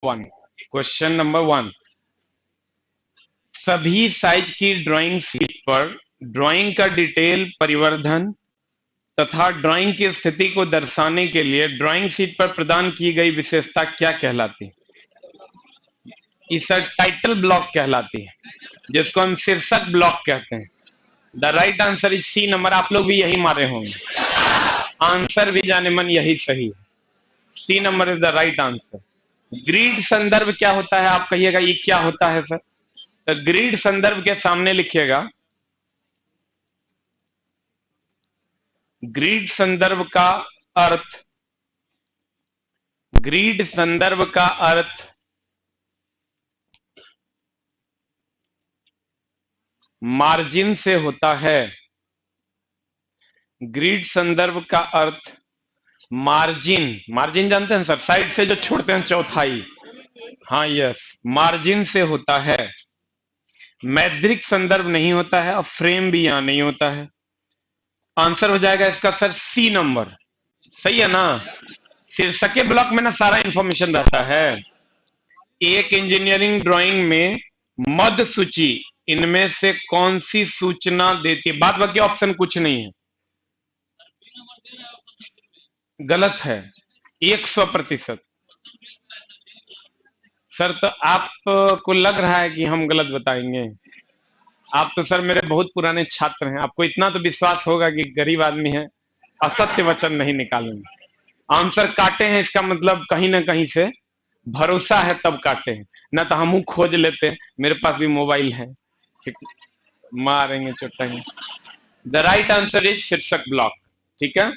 One. Question number one. सभी size की drawing sheet पर ड्राइंग का डिटेल परिवर्धन तथा ड्राइंग की स्थिति को दर्शाने के लिए ड्राइंग शीट पर प्रदान की गई विशेषता क्या कहलाती है? इसे टाइटल ब्लॉक कहलाती है, जिसको हम शीर्षक ब्लॉक कहते हैं। The right answer is C number. आप लोग भी यही मारे होंगे, आंसर भी जाने मन यही सही है। C number is the right answer. Grid संदर्भ क्या होता है? आप कहिएगा ये क्या होता है सर? तो ग्रीड संदर्भ के सामने लिखिएगा, ग्रीड संदर्भ का अर्थ, ग्रीड संदर्भ का अर्थ मार्जिन से होता है। ग्रीड संदर्भ का अर्थ मार्जिन, मार्जिन जानते हैं सर, साइड से जो छोड़ते हैं चौथाई, हाँ यस, मार्जिन से होता है। मैद्रिक संदर्भ नहीं होता है और फ्रेम भी यहां नहीं होता है। आंसर हो जाएगा इसका सर सी नंबर। सही है ना? शीर्षक के ब्लॉक में ना सारा इंफॉर्मेशन रहता है। एक इंजीनियरिंग ड्राइंग में मध्य सूची इनमें से कौन सी सूचना देती है? बाद बाकी ऑप्शन कुछ नहीं है, गलत है 100%। सर तो आपको लग रहा है कि हम गलत बताएंगे? आप तो सर मेरे बहुत पुराने छात्र हैं, आपको इतना तो विश्वास होगा कि गरीब आदमी है, असत्य वचन नहीं निकालेंगे। आंसर काटे हैं, इसका मतलब कहीं ना कहीं से भरोसा है तब काटे हैं, ना तो हम खोज लेते। मेरे पास भी मोबाइल है, मारेंगे चुटाएंगे। द राइट आंसर इज शीर्षक ब्लॉक। ठीक है,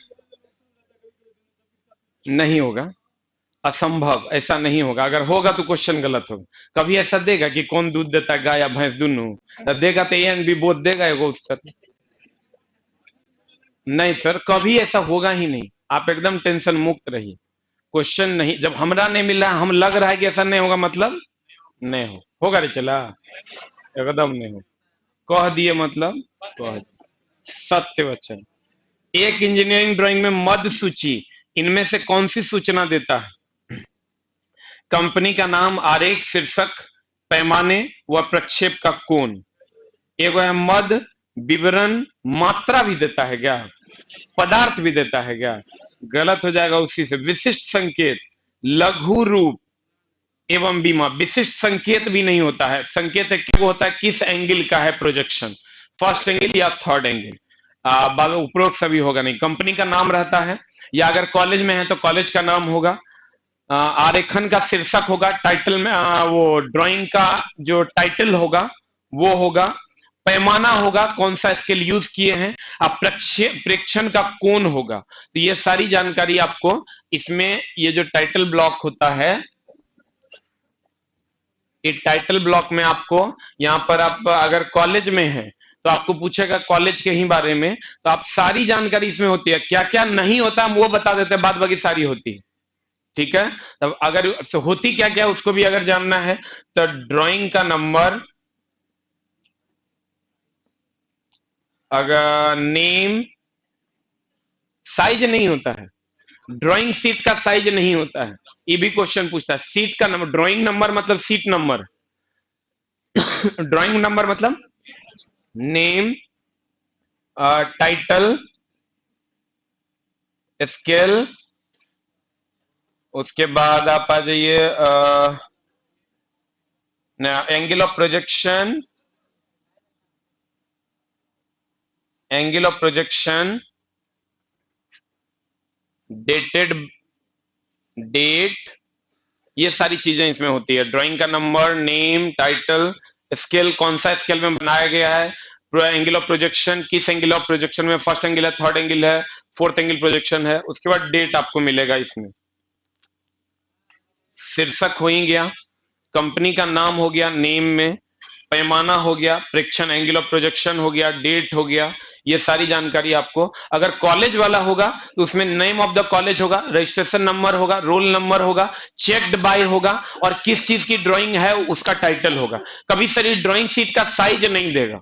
नहीं होगा, असंभव, ऐसा नहीं होगा। अगर होगा तो क्वेश्चन गलत होगा। कभी ऐसा देगा कि कौन दूध देता है, गाय या भैंस दोनों? देगा तो ए एंड बी बोध देगा, एगो उत्तर। नहीं सर, कभी ऐसा होगा ही नहीं। आप एकदम टेंशन मुक्त रहिए। क्वेश्चन नहीं, जब हमरा नहीं मिल रहा, हम लग रहा है कि ऐसा नहीं होगा, मतलब नहीं होगा रे चला, एकदम नहीं हो। कह दिए मतलब कह दिए। सत्य वचन। एक इंजीनियरिंग ड्राइंग में मध्य सूची इनमें से कौन सी सूचना देता है? कंपनी का नाम, आरेख, शीर्षक, पैमाने व प्रक्षेप का कोण। एगो है मद, विवरण, मात्रा भी देता है क्या? पदार्थ भी देता है क्या? गलत हो जाएगा उसी से। विशिष्ट संकेत, लघु रूप एवं बीमा। विशिष्ट संकेत भी नहीं होता है। संकेत एक होता है किस एंगल का है प्रोजेक्शन, फर्स्ट एंगल या थर्ड एंगल। उपरोक्त सभी होगा नहीं। कंपनी का नाम रहता है, या अगर कॉलेज में है तो कॉलेज का नाम होगा। आरेखन का शीर्षक होगा, टाइटल में वो ड्राइंग का जो टाइटल होगा वो होगा। पैमाना होगा, कौन सा स्केल यूज किए हैं। अब प्रेक्षण का कोण होगा। तो ये सारी जानकारी आपको इसमें, ये जो टाइटल ब्लॉक होता है, इस टाइटल ब्लॉक में आपको, यहाँ पर आप अगर कॉलेज में है तो आपको पूछेगा कॉलेज के ही बारे में, तो आप सारी जानकारी इसमें होती है। क्या क्या नहीं होता हम वो बता देते हैं, बाद बाकी सारी होती है। ठीक है, तब अगर होती क्या क्या उसको भी अगर जानना है तो ड्राइंग का नंबर, अगर नेम, साइज नहीं होता है, ड्राइंग सीट का साइज नहीं होता है। ये भी क्वेश्चन पूछता है, सीट का नंबर, ड्राइंग नंबर मतलब सीट नंबर, ड्राइंग नंबर मतलब नेम, टाइटल, स्केल, उसके बाद आप आ जाइए angle of projection, angle of projection, dated date, ये सारी चीजें इसमें होती है। ड्राइंग का नंबर, नेम, टाइटल, स्केल, कौन सा स्केल में बनाया गया है, एंगल ऑफ प्रोजेक्शन, किस एंगल ऑफ प्रोजेक्शन में, फर्स्ट एंगल है, थर्ड एंगल है, फोर्थ एंगल प्रोजेक्शन है, उसके बाद डेट आपको मिलेगा इसमें। शीर्षक हो ही गया, कंपनी का नाम हो गया नेम में, पैमाना हो गया, प्रेक्षण एंगल ऑफ प्रोजेक्शन हो गया, डेट हो गया। ये सारी जानकारी आपको, अगर कॉलेज वाला होगा तो उसमें नेम ऑफ द कॉलेज होगा, रजिस्ट्रेशन नंबर होगा, रोल नंबर होगा, चेक्ड बाय होगा, और किस चीज की ड्राइंग है उसका टाइटल होगा। कभी सर ड्राइंग शीट का साइज नहीं देगा।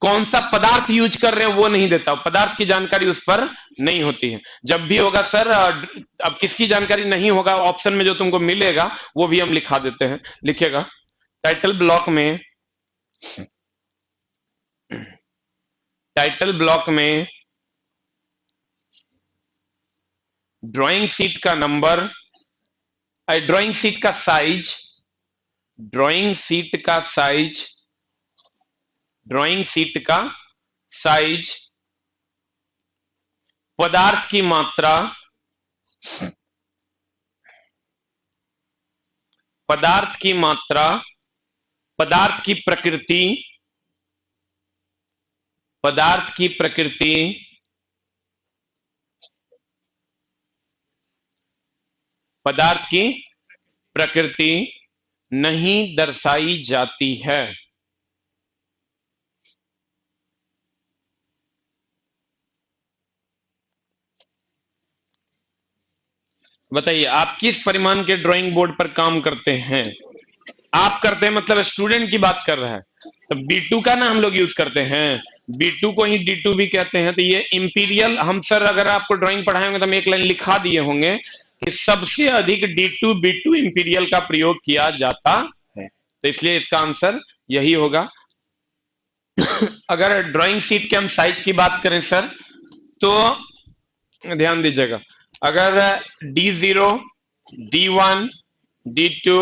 कौन सा पदार्थ यूज कर रहे हैं वो नहीं देता, पदार्थ की जानकारी उस पर नहीं होती है। जब भी होगा सर, अब किसकी जानकारी नहीं होगा, ऑप्शन में जो तुमको मिलेगा वो भी हम लिखा देते हैं, लिखिएगा। टाइटल ब्लॉक में, टाइटल ब्लॉक में ड्राइंग शीट का नंबर, ड्राइंग शीट का साइज, ड्राइंग शीट का साइज, ड्राइंग शीट का साइज, पदार्थ की मात्रा, पदार्थ की मात्रा, पदार्थ की प्रकृति, पदार्थ की प्रकृति, पदार्थ की प्रकृति नहीं दर्शाई जाती है। बताइए आप किस परिमाण के ड्राइंग बोर्ड पर काम करते हैं? आप करते हैं मतलब स्टूडेंट की बात कर रहा है, तो B2 का ना हम लोग यूज करते हैं, B2 को ही D2 भी कहते हैं। तो ये इंपीरियल, हम सर अगर आपको ड्राइंग पढ़ाए होंगे तो हम एक लाइन लिखा दिए होंगे कि सबसे अधिक D2 B2 इंपीरियल का प्रयोग किया जाता है, तो इसलिए इसका आंसर यही होगा। अगर ड्राइंग शीट के हम साइज की बात करें सर, तो ध्यान दीजिएगा, अगर D0, D1, D2,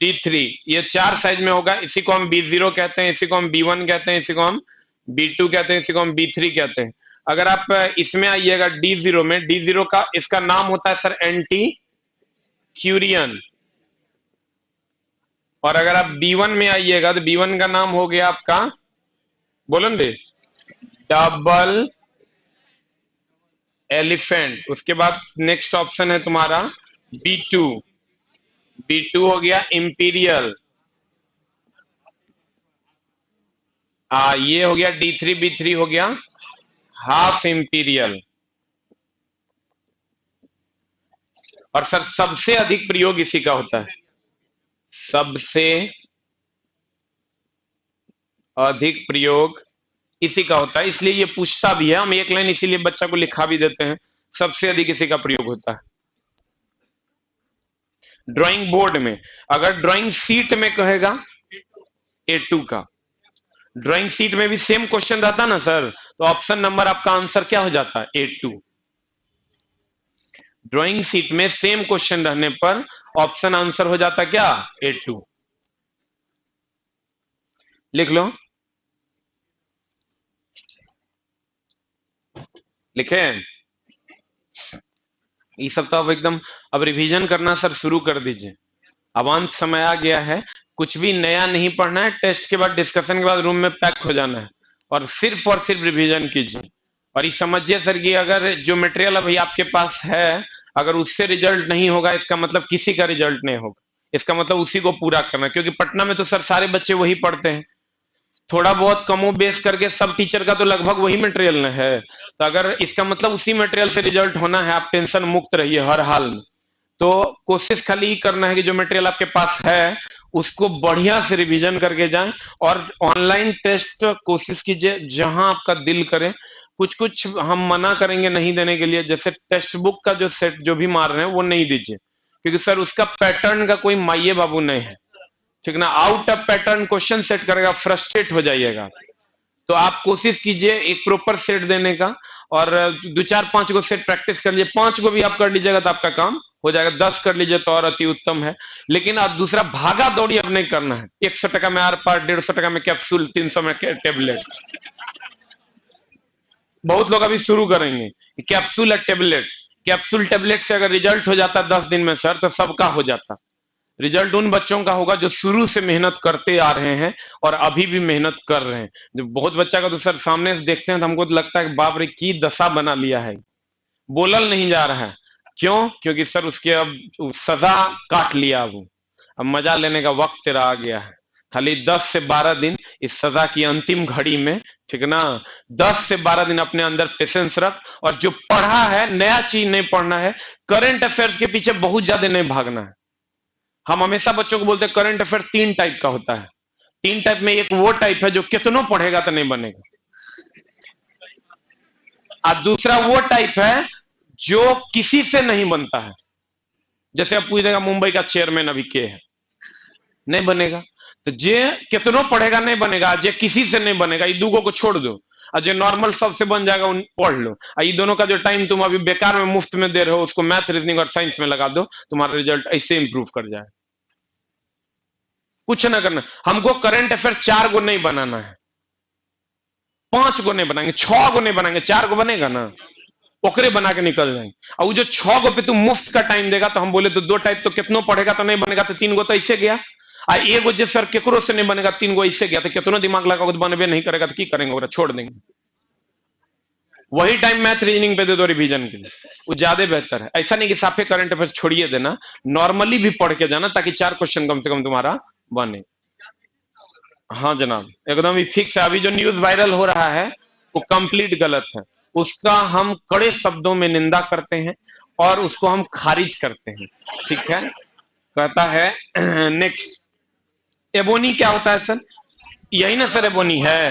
D3 ये 4 साइज में होगा, इसी को हम B0 कहते हैं, इसी को हम B1 कहते हैं, इसी को हम B2 कहते हैं, इसी को हम B3 कहते हैं। अगर आप इसमें आइएगा D0 में, D0 का इसका नाम होता है सर एंटी क्यूरियन, और अगर आप B1 में आइएगा तो B1 का नाम हो गया आपका, बोलन दे, डबल एलिफेंट। उसके बाद नेक्स्ट ऑप्शन है तुम्हारा B2, B2 हो गया इंपीरियल, ये हो गया D3, B3 हो गया हाफ इंपीरियल। और सर सबसे अधिक प्रयोग इसी का होता है, सबसे अधिक प्रयोग इसी का होता है, इसलिए ये पूछता भी है, हम एक लाइन इसीलिए बच्चा को लिखा भी देते हैं, सबसे अधिक इसी का प्रयोग होता है। ड्राइंग बोर्ड में, अगर ड्राइंग शीट में कहेगा A2 का, ड्राइंग शीट में भी सेम क्वेश्चन रहता ना सर, तो ऑप्शन नंबर आपका आंसर क्या हो जाता है, A2। ड्राइंग शीट में सेम क्वेश्चन रहने पर ऑप्शन आंसर हो जाता क्या, A2। लिख लो, लिखे, ये सब तो अब एकदम, अब रिवीजन करना सर शुरू कर दीजिए, अब अंत समय आ गया है, कुछ भी नया नहीं पढ़ना है, टेस्ट के बाद डिस्कशन के बाद रूम में पैक हो जाना है और सिर्फ रिवीजन कीजिए। और ये समझिए सर कि अगर जो मटेरियल अभी आपके पास है, अगर उससे रिजल्ट नहीं होगा, इसका मतलब किसी का रिजल्ट नहीं होगा, इसका मतलब उसी को पूरा करना, क्योंकि पटना में तो सर सारे बच्चे वही पढ़ते हैं, थोड़ा बहुत कमो बेस करके सब टीचर का तो लगभग वही मटेरियल न है, तो अगर इसका मतलब उसी मटेरियल से रिजल्ट होना है, आप टेंशन मुक्त रहिए हर हाल में। तो कोशिश खाली करना है कि जो मटेरियल आपके पास है उसको बढ़िया से रिवीजन करके जाएं, और ऑनलाइन टेस्ट कोशिश कीजिए जहां आपका दिल करे। कुछ कुछ हम मना करेंगे नहीं देने के लिए, जैसे टेक्स्ट बुक का जो सेट जो भी मार रहे हैं वो नहीं दीजिए, क्योंकि सर उसका पैटर्न का कोई माइये बाबू नहीं है, ठीक ना, out of pattern question set करेगा, फ्रस्ट्रेट हो जाइएगा। तो आप कोशिश कीजिए एक प्रॉपर सेट देने का, और 2 4 5 को सेट प्रैक्टिस कर लीजिए, 5 को भी आप कर लीजिएगा तो आपका काम हो जाएगा, 10 कर लीजिए तो और अति उत्तम है। लेकिन आप दूसरा भागा दौड़ी अब नहीं करना है, 100 टका में आर पार, 150 टका में कैप्सूल, 300 में टेबलेट। बहुत लोग अभी शुरू करेंगे कैप्सूल और टेबलेट, कैप्सूल टेबलेट से अगर रिजल्ट हो जाता 10 दिन में सर, तो सबका हो जाता। रिजल्ट उन बच्चों का होगा जो शुरू से मेहनत करते आ रहे हैं और अभी भी मेहनत कर रहे हैं। जो बहुत बच्चा का तो सर सामने से देखते हैं तो हमको तो लगता है कि बाप रे की दशा बना लिया है, बोलल नहीं जा रहा है। क्यों? क्योंकि सर उसके अब सजा काट लिया, अब मजा लेने का वक्त तेरा आ गया है। खाली 10 से 12 दिन इस सजा की अंतिम घड़ी में, ठीक ना, 10 से 12 दिन अपने अंदर पेशेंस रख, और जो पढ़ा है नया चीज नहीं पढ़ना है, करंट अफेयर्स के पीछे बहुत ज्यादा नहीं भागना है। हम हमेशा बच्चों को बोलते हैं करंट अफेयर 3 टाइप का होता है, तीन टाइप में एक वो टाइप है जो कितनों पढ़ेगा तो नहीं बनेगा, और दूसरा वो टाइप है जो किसी से नहीं बनता है। जैसे अब पूछेगा मुंबई का चेयरमैन अभी के है, नहीं बनेगा। तो जे कितनों पढ़ेगा नहीं बनेगा, जे किसी से नहीं बनेगा, ये दूगों को छोड़ दो, और जो नॉर्मल सबसे बन जाएगा उन पढ़ लो। और ये दोनों का जो टाइम तुम अभी बेकार में मुफ्त में दे रहे हो, उसको मैथ रीजनिंग और साइंस में लगा दो, तुम्हारा रिजल्ट ऐसे इंप्रूव कर जाए। कुछ ना करना, हमको करंट अफेयर 4 गो नहीं बनाना है, 5 गो नहीं बनाएंगे, 6 गो नहीं बनाएंगे, 4 गो बनेगा ना, ओकरे बना के निकल जाएंगे। और वो जो 6 गो पे तुम मुफ्त का टाइम देगा, तो हम बोले तो 2 टाइप तो कितनों पढ़ेगा तो नहीं बनेगा, तो 3 गो तो ऐसे गया। आ एगो जो सर केकरो से नहीं बनेगा, 3 गो ऐसे गया, तो कितनों दिमाग लगा तो बनबे नहीं करेगा, तो की करेंगे, ओकरा छोड़ देंगे। वही टाइम मैथ रीजनिंग पे दे दो रिवीजन के लिए, वो ज्यादा बेहतर है। ऐसा नहीं कि साफे करंट अफेयर छोड़िए देना, नॉर्मली भी पढ़ के जाना, ताकि 4 क्वेश्चन कम से कम तुम्हारा बने। हाँ जनाब, एकदम ही फिक्स है। अभी जो न्यूज वायरल हो रहा है वो कंप्लीट गलत है, उसका हम कड़े शब्दों में निंदा करते हैं और उसको हम खारिज करते हैं। ठीक है, कहता है नेक्स्ट, एबोनी क्या होता है सर? यही ना सर एबोनी है,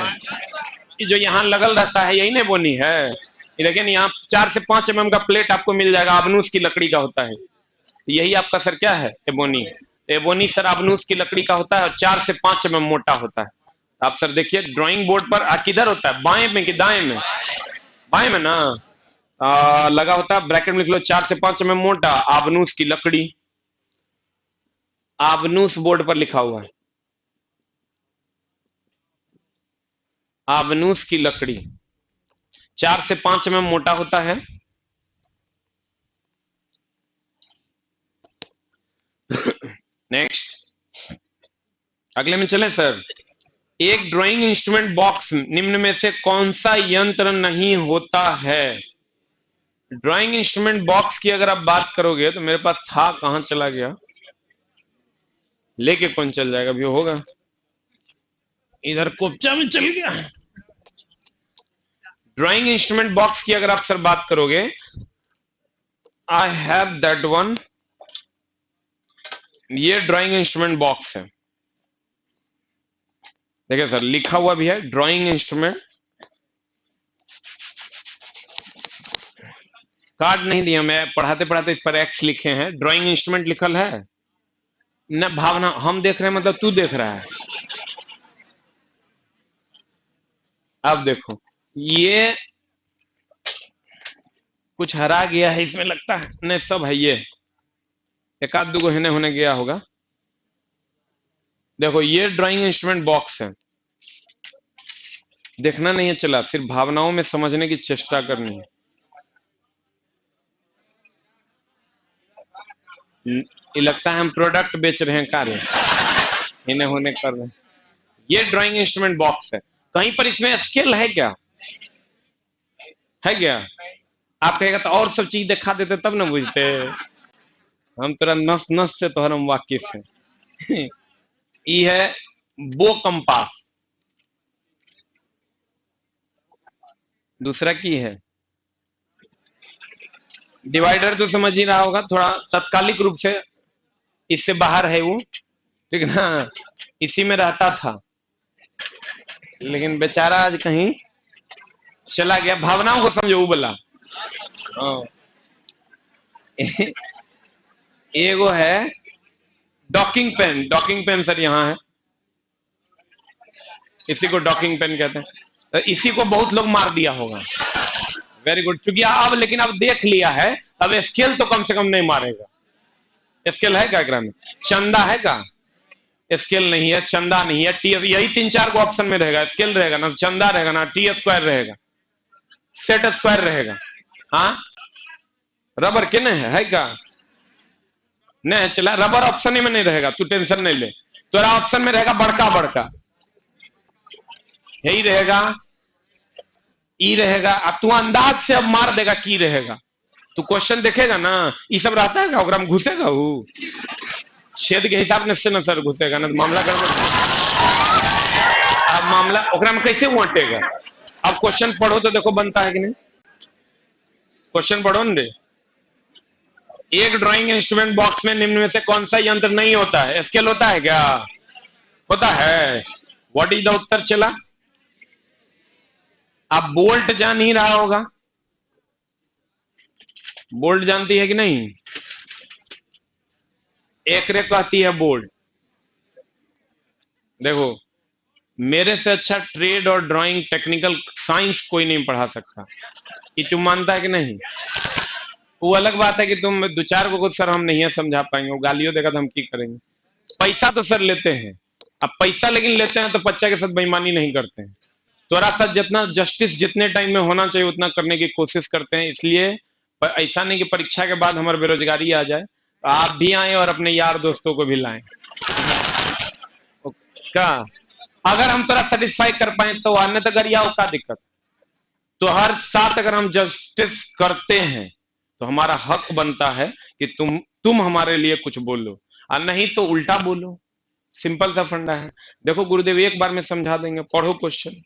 ये जो यहाँ लगल रहता है यही ना एबोनी है। ये लेकिन यहाँ 4 से 5 mm का प्लेट आपको मिल जाएगा, अबनूस की लकड़ी का होता है, यही आपका सर क्या है? एबोनी। एबोनी सर अबनूस की लकड़ी का होता है और 4 से 5 mm मोटा होता है। आप सर देखिए ड्राइंग बोर्ड पर किधर होता है, बाएं में कि दाएं में? बाएं में ना। लगा होता है, ब्रैकेट में लिख लो 4 से 5 mm मोटा, आबनूस की लकड़ी, आबनूस बोर्ड पर लिखा हुआ है, आबनूस की लकड़ी 4 से 5 mm मोटा होता है। नेक्स्ट, अगले में चले सर। एक ड्राइंग इंस्ट्रूमेंट बॉक्स निम्न में से कौन सा यंत्र नहीं होता है? ड्राइंग इंस्ट्रूमेंट बॉक्स की अगर आप बात करोगे तो मेरे पास था, कहां चला गया, लेके कौन चल जाएगा, अभी होगा इधर कोपचा में चल गया। ड्राइंग इंस्ट्रूमेंट बॉक्स की अगर आप सर बात करोगे, आई हैव दैट वन, ये ड्राइंग इंस्ट्रूमेंट बॉक्स है। देखिए सर लिखा हुआ भी है ड्राइंग इंस्ट्रूमेंट, कार्ड नहीं दिया, मैं पढ़ाते पढ़ाते इस पर एक्स लिखे हैं, ड्राइंग इंस्ट्रूमेंट लिखल है न भावना, हम देख रहे हैं मतलब तू देख रहा है। अब देखो ये कुछ हरा गया है इसमें लगता है, नहीं सब है, ये एक आध दो होने होने गया होगा। देखो ये ड्राइंग इंस्ट्रूमेंट बॉक्स है, देखना नहीं है, चला सिर्फ भावनाओं में समझने की चेष्टा करनी है। ये लगता है हम प्रोडक्ट बेच रहे हैं, कार्य इन्हें होने कर रहे हैं। ये ड्राइंग इंस्ट्रूमेंट बॉक्स है, कहीं पर इसमें स्केल है क्या? है क्या? आप कहेगा तो और सब चीज दिखा देते तब ना बुझते, हम तेरा नस नस से तो हम वाकिफ है। ये है बो कंपास, दूसरा की है डिवाइडर, तो समझ ही रहा होगा, थोड़ा तत्कालिक रूप से इससे बाहर है वो, ठीक है ना, इसी में रहता था, लेकिन बेचारा आज कहीं चला गया, भावनाओं को समझो वो बोला। हाँ। एगो है docking pen, docking pen sir यहाँ है, इसी को डॉकिंग पेन कहते हैं, तो इसी को बहुत लोग मार दिया होगा। वेरी गुड, चूंकि अब लेकिन अब देख लिया है, अब स्केल तो कम से कम नहीं मारेगा। स्केल है क्या ग्राम में? चंदा है क्या? स्केल नहीं है, चंदा नहीं है, टी, यही 3-4 को ऑप्शन में रहेगा, स्केल रहेगा ना, चंदा रहेगा ना, टी स्क्वायर रहेगा, सेट स्क्वायर रहेगा। हाँ रबर के नहीं है क्या? नहीं चला, रबर ऑप्शन ही में नहीं रहेगा, तू टेंशन नहीं ले, तेरा ऑप्शन में रहेगा बड़का बड़का, यही रहेगा, ई रहेगा, अब तू अंदाज से अब मार देगा की रहेगा, तू क्वेश्चन देखेगा ना, ये सब रहता है क्या, घुसेगा वो छेद के हिसाब से ना सर घुसेगा ना, तो मामला कर, अब मामला ओकरा में कैसे उटेगा। अब क्वेश्चन पढ़ो तो देखो बनता है कि नहीं, क्वेश्चन पढ़ो न रे। एक ड्राइंग इंस्ट्रूमेंट बॉक्स में निम्न में से कौन सा यंत्र नहीं होता है? स्केल होता है क्या? होता है। व्हाट इज द उत्तर चला? आप बोल्ट जान ही रहा होगा, बोल्ट जानती है कि नहीं? एक रे कहती है बोल्ट। देखो, मेरे से अच्छा ट्रेड और ड्राइंग टेक्निकल साइंस कोई नहीं पढ़ा सकता, ये तुम मानता है कि नहीं? वो अलग बात है कि तुम दो चार को सर हम नहीं समझा पाएंगे, वो गालियों देगा तो हम की करेंगे। पैसा तो सर लेते हैं, अब पैसा लेकिन लेते हैं तो बच्चा के साथ बेईमानी नहीं करते हैं। थोड़ा सा जितना जस्टिस जितने टाइम में होना चाहिए उतना करने की कोशिश करते हैं। इसलिए ऐसा नहीं कि परीक्षा के बाद हमारी बेरोजगारी आ जाए, तो आप भी आए और अपने यार दोस्तों को भी लाएं। क्या अगर हम थोड़ा सेटिस्फाई कर पाए तो आने तक अगर का दिक्कत, तो हर साथ अगर हम जस्टिस करते हैं तो हमारा हक बनता है कि तुम हमारे लिए कुछ बोलो, और नहीं तो उल्टा बोलो। सिंपल सा फंडा है। देखो गुरुदेव एक बार में समझा देंगे, पढ़ो क्वेश्चन,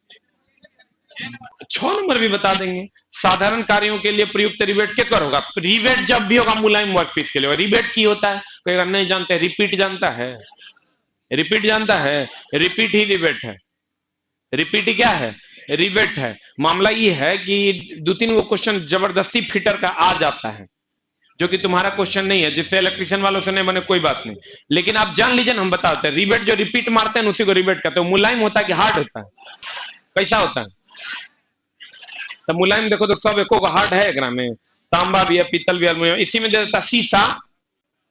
6 नंबर भी बता देंगे। साधारण कार्यों के लिए प्रयुक्त रिबेट क्या होगा? रिबेट जब भी होगा मुलायम वर्कपीस के लिए। रिबेट की होता है, कोई अगर नहीं जानते, रिपीट जानता है? रिपीट जानता है? रिपीट ही रिबेट है। रिपीट ही क्या है? रिबेट है। मामला ये है कि 2-3 वो क्वेश्चन जबरदस्ती फिटर का आ जाता है, जो कि तुम्हारा क्वेश्चन नहीं है, जिससे इलेक्ट्रिशियन वालों से नहीं बने कोई बात नहीं, लेकिन आप जान लीजिए ना, हम बताते हैं। रिबेट जो रिपीट मारते हैं उसी को रिबेट कहते हैं। मुलायम होता है कि हार्ड होता है? कैसा होता है? तो मुलायम देखो तो सब एको हार्ड है, एकरा में तांबा भी है, पीतल भी है, इसी में दे देता शीशा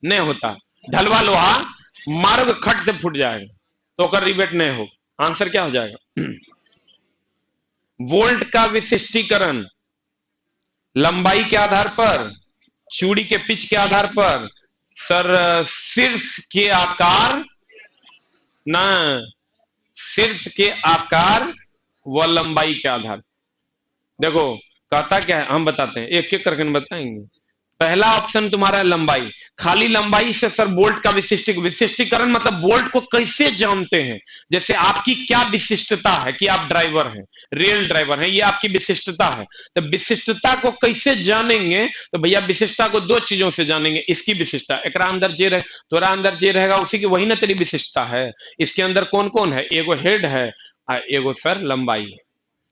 नहीं होता, ढलवा लोहा मारोगे खट से फूट जाएगा, तो कर रिबेट नहीं हो। आंसर क्या हो जाएगा? वोल्ट का विशिष्टीकरण लंबाई के आधार पर, चूड़ी के पिच के आधार पर, सर शीर्ष के आकार, ना शीर्ष के आकार व लंबाई के आधार। देखो कहता क्या है, हम बताते हैं, एक एक करके बताएंगे। पहला ऑप्शन तुम्हारा लंबाई, खाली लंबाई से सर बोल्ट का विशिष्टीकरण मतलब बोल्ट को कैसे जानते हैं। जैसे आपकी क्या विशिष्टता है कि आप ड्राइवर हैं, रियल ड्राइवर हैं, ये आपकी विशिष्टता है। तो विशिष्टता को कैसे जानेंगे? तो भैया विशिष्टता को 2 चीजों से जानेंगे। इसकी विशिष्टता, एक अंदर जे रहे, तोरा अंदर जे रहेगा उसी की, वही ना तेरी विशिष्टता है। इसके अंदर कौन कौन है? एगो हेड है, एगो सर लंबाई है।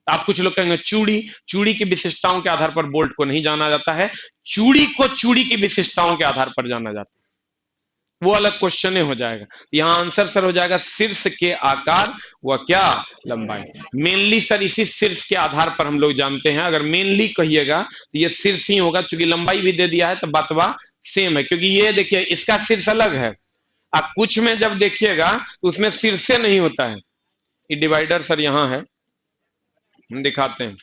आप कुछ लोग कहेंगे चूड़ी, चूड़ी की विशिष्टताओं के आधार पर बोल्ट को नहीं जाना जाता है, चूड़ी को चूड़ी की विशिष्टताओं के आधार पर जाना जाता है। वो अलग क्वेश्चन हो जाएगा। यहां आंसर सर हो जाएगा शीर्ष के आकार व क्या लंबाई। मेनली सर इसी शीर्ष के आधार पर हम लोग जानते हैं। अगर मेनली कहिएगा तो ये शीर्ष ही होगा, चूंकि लंबाई भी दे दिया है तो बातवा सेम है। क्योंकि ये देखिए इसका शीर्ष अलग है, आप कुछ में जब देखिएगा तो उसमें शीर्ष नहीं होता है। ये डिवाइडर सर यहाँ है, हम दिखाते हैं।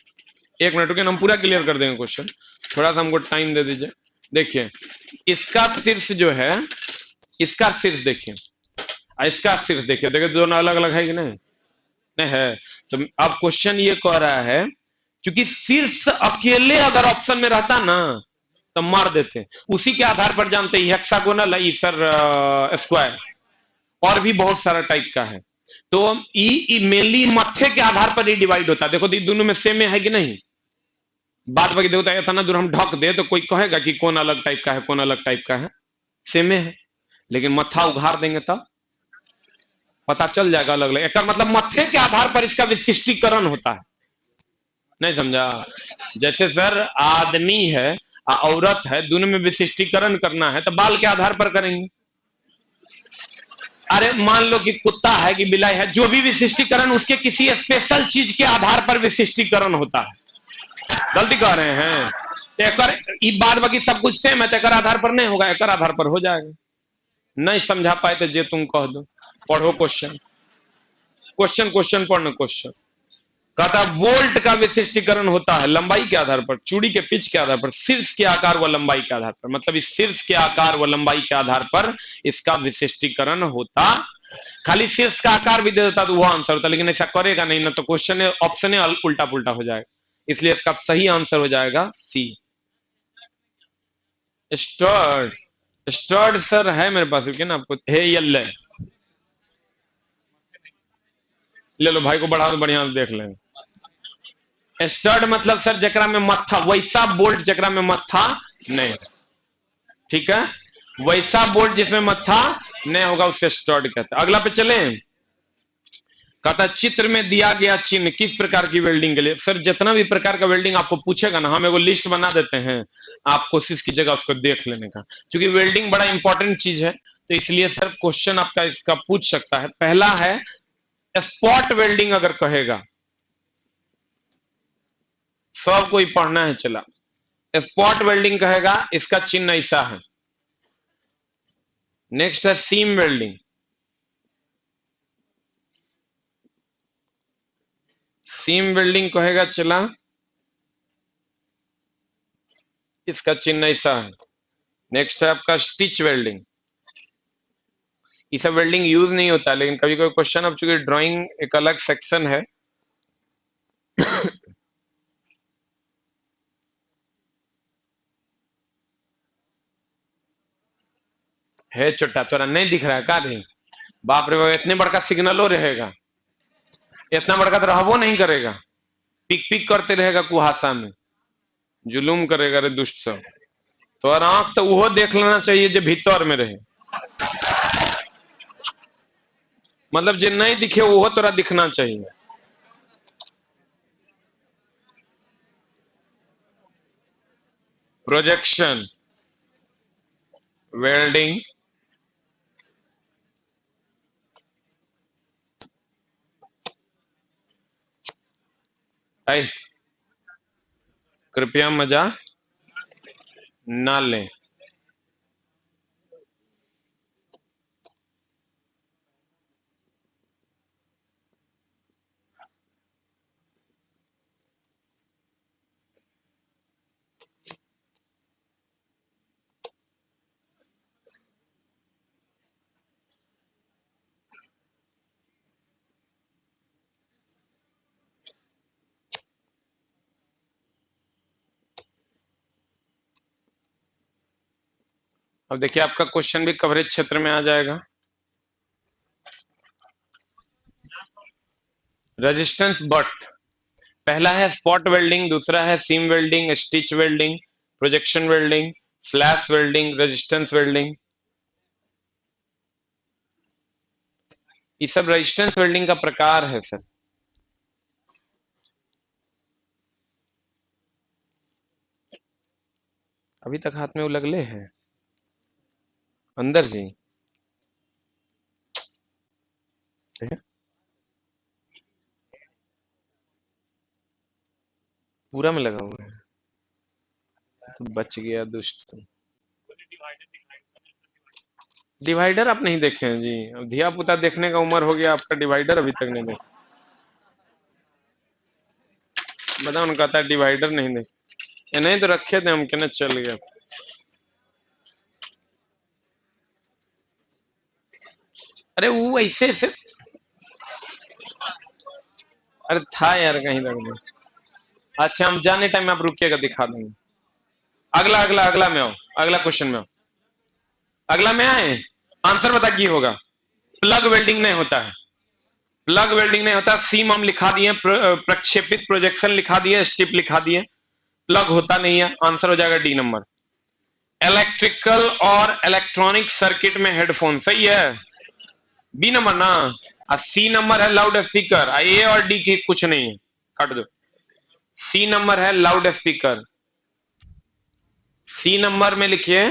1 मिनट रुके, हम पूरा क्लियर कर देंगे क्वेश्चन, थोड़ा सा हमको टाइम दे दीजिए। देखिए इसका शीर्ष जो है, इसका शीर्ष देखिए, इसका शीर्ष देखिए, देखिए दोनों अलग अलग है कि नहीं? नहीं है। तो अब क्वेश्चन ये कह रहा है, क्योंकि शीर्ष अकेले अगर ऑप्शन में रहता ना तो मार देते, उसी के आधार पर जानते हैं हेक्सागोनल है सर, स्क्वायर, और भी बहुत सारा टाइप का है। तो ई मेनली मत्थे के आधार पर ही डिवाइड होता है। देखो दोनों में सेम है कि नहीं? बात बाकी देखो तो इतना दूर हम ढक दे तो कोई कहेगा कि कौन अलग टाइप का है, कौन अलग टाइप का है? सेम है, लेकिन मत्था उघार देंगे तब पता चल जाएगा अलग अलग। एक मतलब मत्थे के आधार पर इसका विशिष्टीकरण होता है। नहीं समझा? जैसे सर आदमी है औरत है, दोनों में विशिष्टीकरण करना है तो बाल के आधार पर करेंगे। अरे मान लो कि कुत्ता है कि बिलाई है, जो भी विशिष्टीकरण उसके किसी स्पेशल चीज के आधार पर विशिष्टीकरण होता है। गलती कह रहे हैं? एक बाद बाकी सब कुछ सेम है, तो आधार पर नहीं होगा, एक आधार पर हो जाएगा। नहीं समझा पाए तो जे तुम कह दो। पढ़ो क्वेश्चन, क्वेश्चन क्वेश्चन पढ़ना। क्वेश्चन कहता है वोल्ट का विशिष्टीकरण होता है लंबाई के आधार पर, चूड़ी के पिच के आधार पर, शीर्ष के आकार व लंबाई के आधार पर। मतलब इस शीर्ष के आकार व लंबाई के आधार पर इसका विशिष्टीकरण होता। खाली शीर्ष का आकार भी दे देता तो वो आंसर होता, लेकिन ऐसा करेगा नहीं ना, तो क्वेश्चन ऑप्शन उल्टा पुल्टा हो जाएगा। इसलिए इसका सही आंसर हो जाएगा सी, स्टर्ड। स्टर्ड सर है मेरे पास, ना आपको है ये ले लो भाई को बढ़ा दो, बढ़िया देख लेंगे। स्टड मतलब सर जकरा में मत्था, वैसा बोल्ट जकरा में मत्था नहीं, ठीक है? वैसा बोल्ट जिसमें मत्था नहीं होगा उसे स्टड कहते हैं। अगला पे चलें। कहता चित्र में दिया गया चिन्ह किस प्रकार की वेल्डिंग के लिए। सर जितना भी प्रकार का वेल्डिंग आपको पूछेगा ना, हम एगो लिस्ट बना देते हैं, आप कोशिश कीजिएगा उसको देख लेने का, क्योंकि वेल्डिंग बड़ा इंपॉर्टेंट चीज है, तो इसलिए सर क्वेश्चन आपका इसका पूछ सकता है। पहला है स्पॉट वेल्डिंग, अगर कहेगा सब कोई पढ़ना है, चला स्पॉट वेल्डिंग कहेगा, इसका चिन्ह ऐसा है। नेक्स्ट है सीम वेल्डिंग, सीम वेल्डिंग कहेगा चला, इसका चिन्ह ऐसा है। नेक्स्ट है आपका स्टिच वेल्डिंग, ये सब वेल्डिंग यूज नहीं होता, लेकिन कभी कोई क्वेश्चन, अब चूंकि ड्राइंग एक अलग सेक्शन है छोटा, तोरा नहीं दिख रहा है का रे? बाप रे बाप, इतने बड़का सिग्नलो रहेगा, इतना बड़का तो रहबो नहीं करेगा, पिक पिक करते रहेगा कुहासा में, जुलूम करेगा रे दुष्ट सब। तो आंख तो वो देख लेना चाहिए जो भीतर में रहे, मतलब जो नहीं दिखे वो तोरा दिखना चाहिए। प्रोजेक्शन वेल्डिंग, कृपया मजा ना लें। अब देखिए आपका क्वेश्चन भी कवरेज क्षेत्र में आ जाएगा। रेजिस्टेंस बट, पहला है स्पॉट वेल्डिंग, दूसरा है seam welding, stitch welding, projection welding, flash welding, resistance welding, ये सब रेजिस्टेंस वेल्डिंग का प्रकार है सर। अभी तक हाथ में वो लगले है अंदर ही, ठीक है? पूरा में लगा हुआ है, तो बच गया दुष्ट तुम। डिवाइडर आप नहीं देखे हैं जी, अब धिया पुता देखने का उम्र हो गया आपका, डिवाइडर अभी तक नहीं देखे। बताओ, उनका कहता है डिवाइडर नहीं देखे, ये नहीं तो रखे थे हम, कहना चल गया। अरे वो ऐसे ऐसे, अरे था यार कहीं लग गया। अच्छा हम जाने टाइम में आप रुकिएगा, दिखा देंगे। अगला अगला अगला में आओ, अगला क्वेश्चन में आओ, अगला में आए, आंसर बता की होगा। प्लग वेल्डिंग नहीं होता है, प्लग वेल्डिंग नहीं होता। सीम हम लिखा दिए, प्रक्षेपित प्रोजेक्शन लिखा दिए, स्ट्रिप लिखा दिए, प्लग होता नहीं है। आंसर हो जाएगा डी नंबर। इलेक्ट्रिकल और इलेक्ट्रॉनिक सर्किट में हेडफोन, सही है, बी नंबर ना। और सी नंबर है लाउड स्पीकर, ए और डी की कुछ नहीं है, काट दो। सी नंबर है लाउड स्पीकर, सी नंबर में लिखिए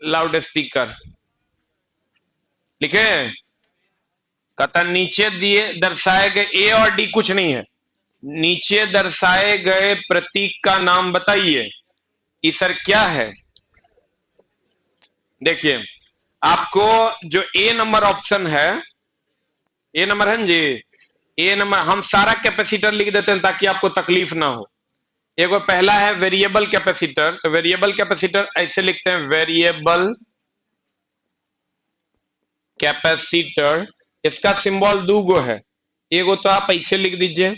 लाउड स्पीकर, लिखे। कहता नीचे दिए दर्शाए गए ए और डी कुछ नहीं है, नीचे दर्शाए गए प्रतीक का नाम बताइए। ये सर क्या है? देखिए आपको जो ए नंबर ऑप्शन है, ए नंबर है ना जी, ए नंबर हम सारा कैपेसिटर लिख देते हैं ताकि आपको तकलीफ ना हो। एगो पहला है वेरिएबल कैपेसिटर, तो वेरिएबल कैपेसिटर ऐसे लिखते हैं, वेरिएबल कैपेसिटर, इसका सिंबल दो गो है, एगो तो आप ऐसे लिख दीजिए,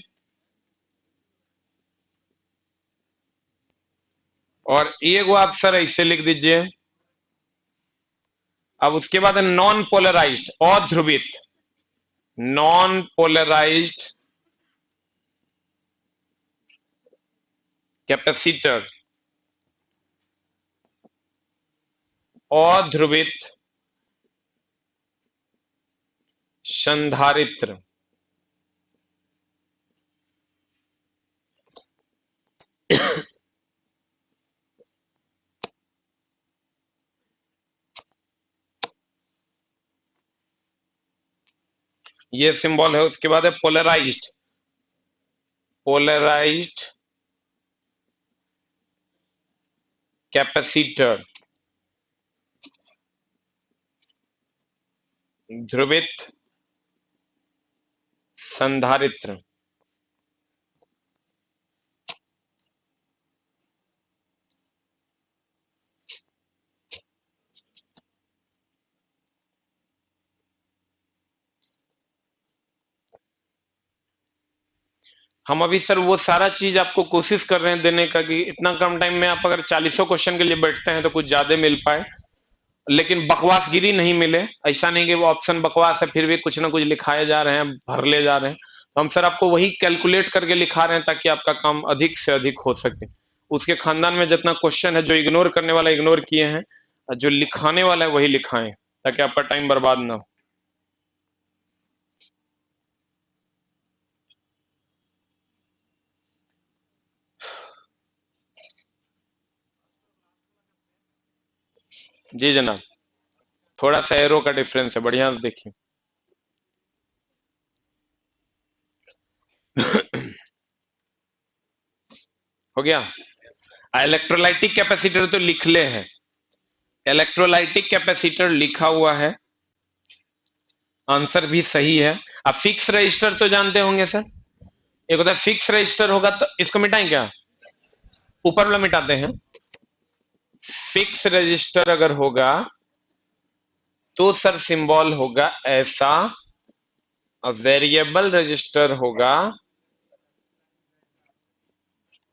और एगो आप सर ऐसे लिख दीजिए। अब उसके बाद नॉन पोलराइज्ड, अध्रुवित, नॉन पोलराइज्ड कैपेसिटर, अध्रुवित संधारित्र, ये सिंबल है। उसके बाद है पोलराइज्ड, पोलराइज्ड कैपेसिटर, ध्रुवित संधारित्र। हम अभी सर वो सारा चीज आपको कोशिश कर रहे हैं देने का कि इतना कम टाइम में आप अगर 40 क्वेश्चन के लिए बैठते हैं तो कुछ ज्यादा मिल पाए, लेकिन बकवासगिरी नहीं मिले। ऐसा नहीं कि वो ऑप्शन बकवास है फिर भी कुछ ना कुछ लिखाए जा रहे हैं, भर ले जा रहे हैं। तो हम सर आपको वही कैलकुलेट करके लिखा रहे हैं ताकि आपका काम अधिक से अधिक हो सके। उसके खानदान में जितना क्वेश्चन है, जो इग्नोर करने वाला इग्नोर किए हैं, और जो लिखाने वाला है वही लिखाएं ताकि आपका टाइम बर्बाद ना हो। जी जनाब, थोड़ा सा एरो का डिफरेंस है, बढ़िया से देखिए। हो गया। इलेक्ट्रोलाइटिक कैपेसिटर तो लिख ले है, इलेक्ट्रोलाइटिक कैपेसिटर लिखा हुआ है, आंसर भी सही है। अब फिक्स रजिस्टर तो जानते होंगे सर, एक होता है फिक्स रजिस्टर होगा तो इसको मिटाएं क्या, ऊपर वाला मिटाते हैं। फिक्स रजिस्टर अगर होगा तो सर सिंबल होगा ऐसा, और वेरिएबल रजिस्टर होगा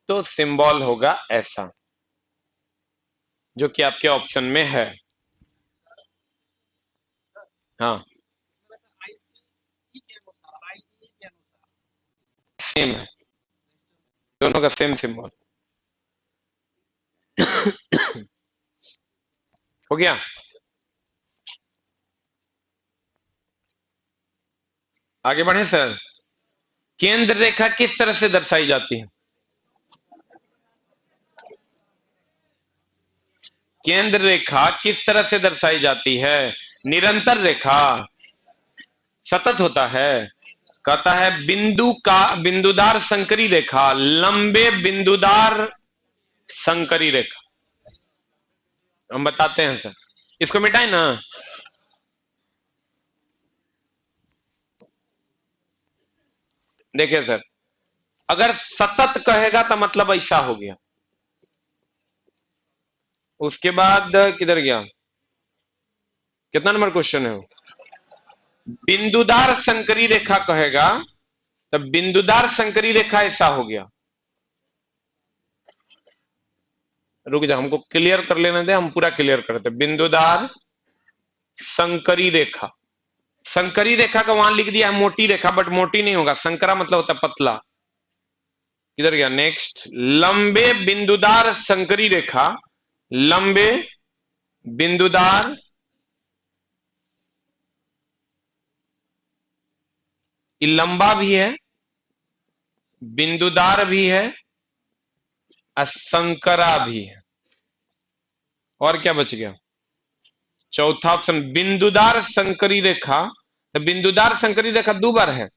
तो सिंबल होगा ऐसा, जो कि आपके ऑप्शन में है। हाँ सेम है, दोनों का सेम सिंबल। हो गया। आगे बढ़े सर। केंद्र रेखा किस तरह से दर्शाई जाती है? केंद्र रेखा किस तरह से दर्शाई जाती है? निरंतर रेखा, सतत होता है। कहता है बिंदु का बिंदुदार संकरी रेखा, लंबे बिंदुदार संकरी रेखा। हम बताते हैं सर, इसको मिटाए ना। देखिए सर, अगर सतत कहेगा तो मतलब ऐसा हो गया। उसके बाद किधर गया, कितना नंबर क्वेश्चन है वो? बिंदुदार संकरी रेखा कहेगा तो बिंदुदार संकरी रेखा ऐसा हो गया। रुक जा, हमको क्लियर कर लेने दे, हम पूरा क्लियर करते। बिंदुदार संकरी रेखा, संकरी रेखा का वहां लिख दिया है मोटी रेखा, बट मोटी नहीं होगा, संकरा मतलब होता है पतला। किधर गया नेक्स्ट? लंबे बिंदुदार संकरी रेखा, लंबे बिंदुदार, ये लंबा भी है, बिंदुदार भी है, और संकरा भी है। और क्या बच गया? चौथा ऑप्शन बिंदुदार संकरी रेखा। तो बिंदुदार संकरी रेखा दो बार है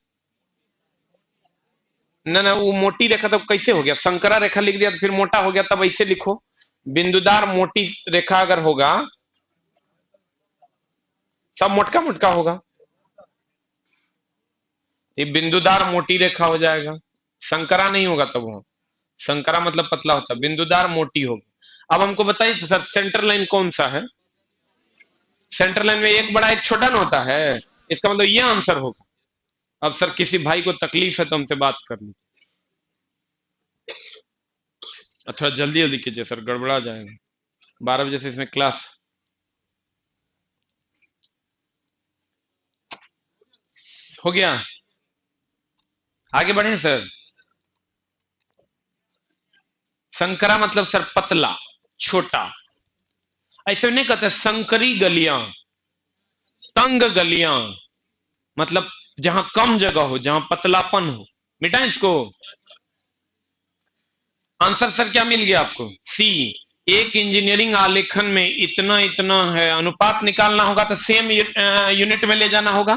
ना ना, वो मोटी रेखा तो कैसे हो गया? संकरा रेखा लिख दिया तो फिर मोटा हो गया, तब ऐसे लिखो। बिंदुदार मोटी रेखा अगर होगा, सब मोटका मोटका होगा, ये बिंदुदार मोटी रेखा हो जाएगा। संकरा नहीं होगा तब वो, संकरा मतलब पतला होता है, बिंदुदार मोटी होगी। अब हमको बताइए तो सर सेंटर लाइन कौन सा है? सेंटर लाइन में एक बड़ा एक छोटा ना होता है, इसका मतलब ये आंसर होगा। अब सर किसी भाई को तकलीफ है तो हमसे बात कर ली, थोड़ा जल्दी जल्दी कीजिए सर, गड़बड़ा जाएगा। 12 बजे से इसमें क्लास। हो गया। आगे बढ़े सर। संकरा मतलब सर पतला, छोटा। ऐसे नहीं कहते संकरी गलियां, तंग गलियां, मतलब जहां कम जगह हो, जहां पतलापन हो। मिटाएं इसको। आंसर सर क्या मिल गया आपको? सी। एक इंजीनियरिंग आलेखन में इतना इतना है, अनुपात निकालना होगा तो सेम यूनिट में ले जाना होगा।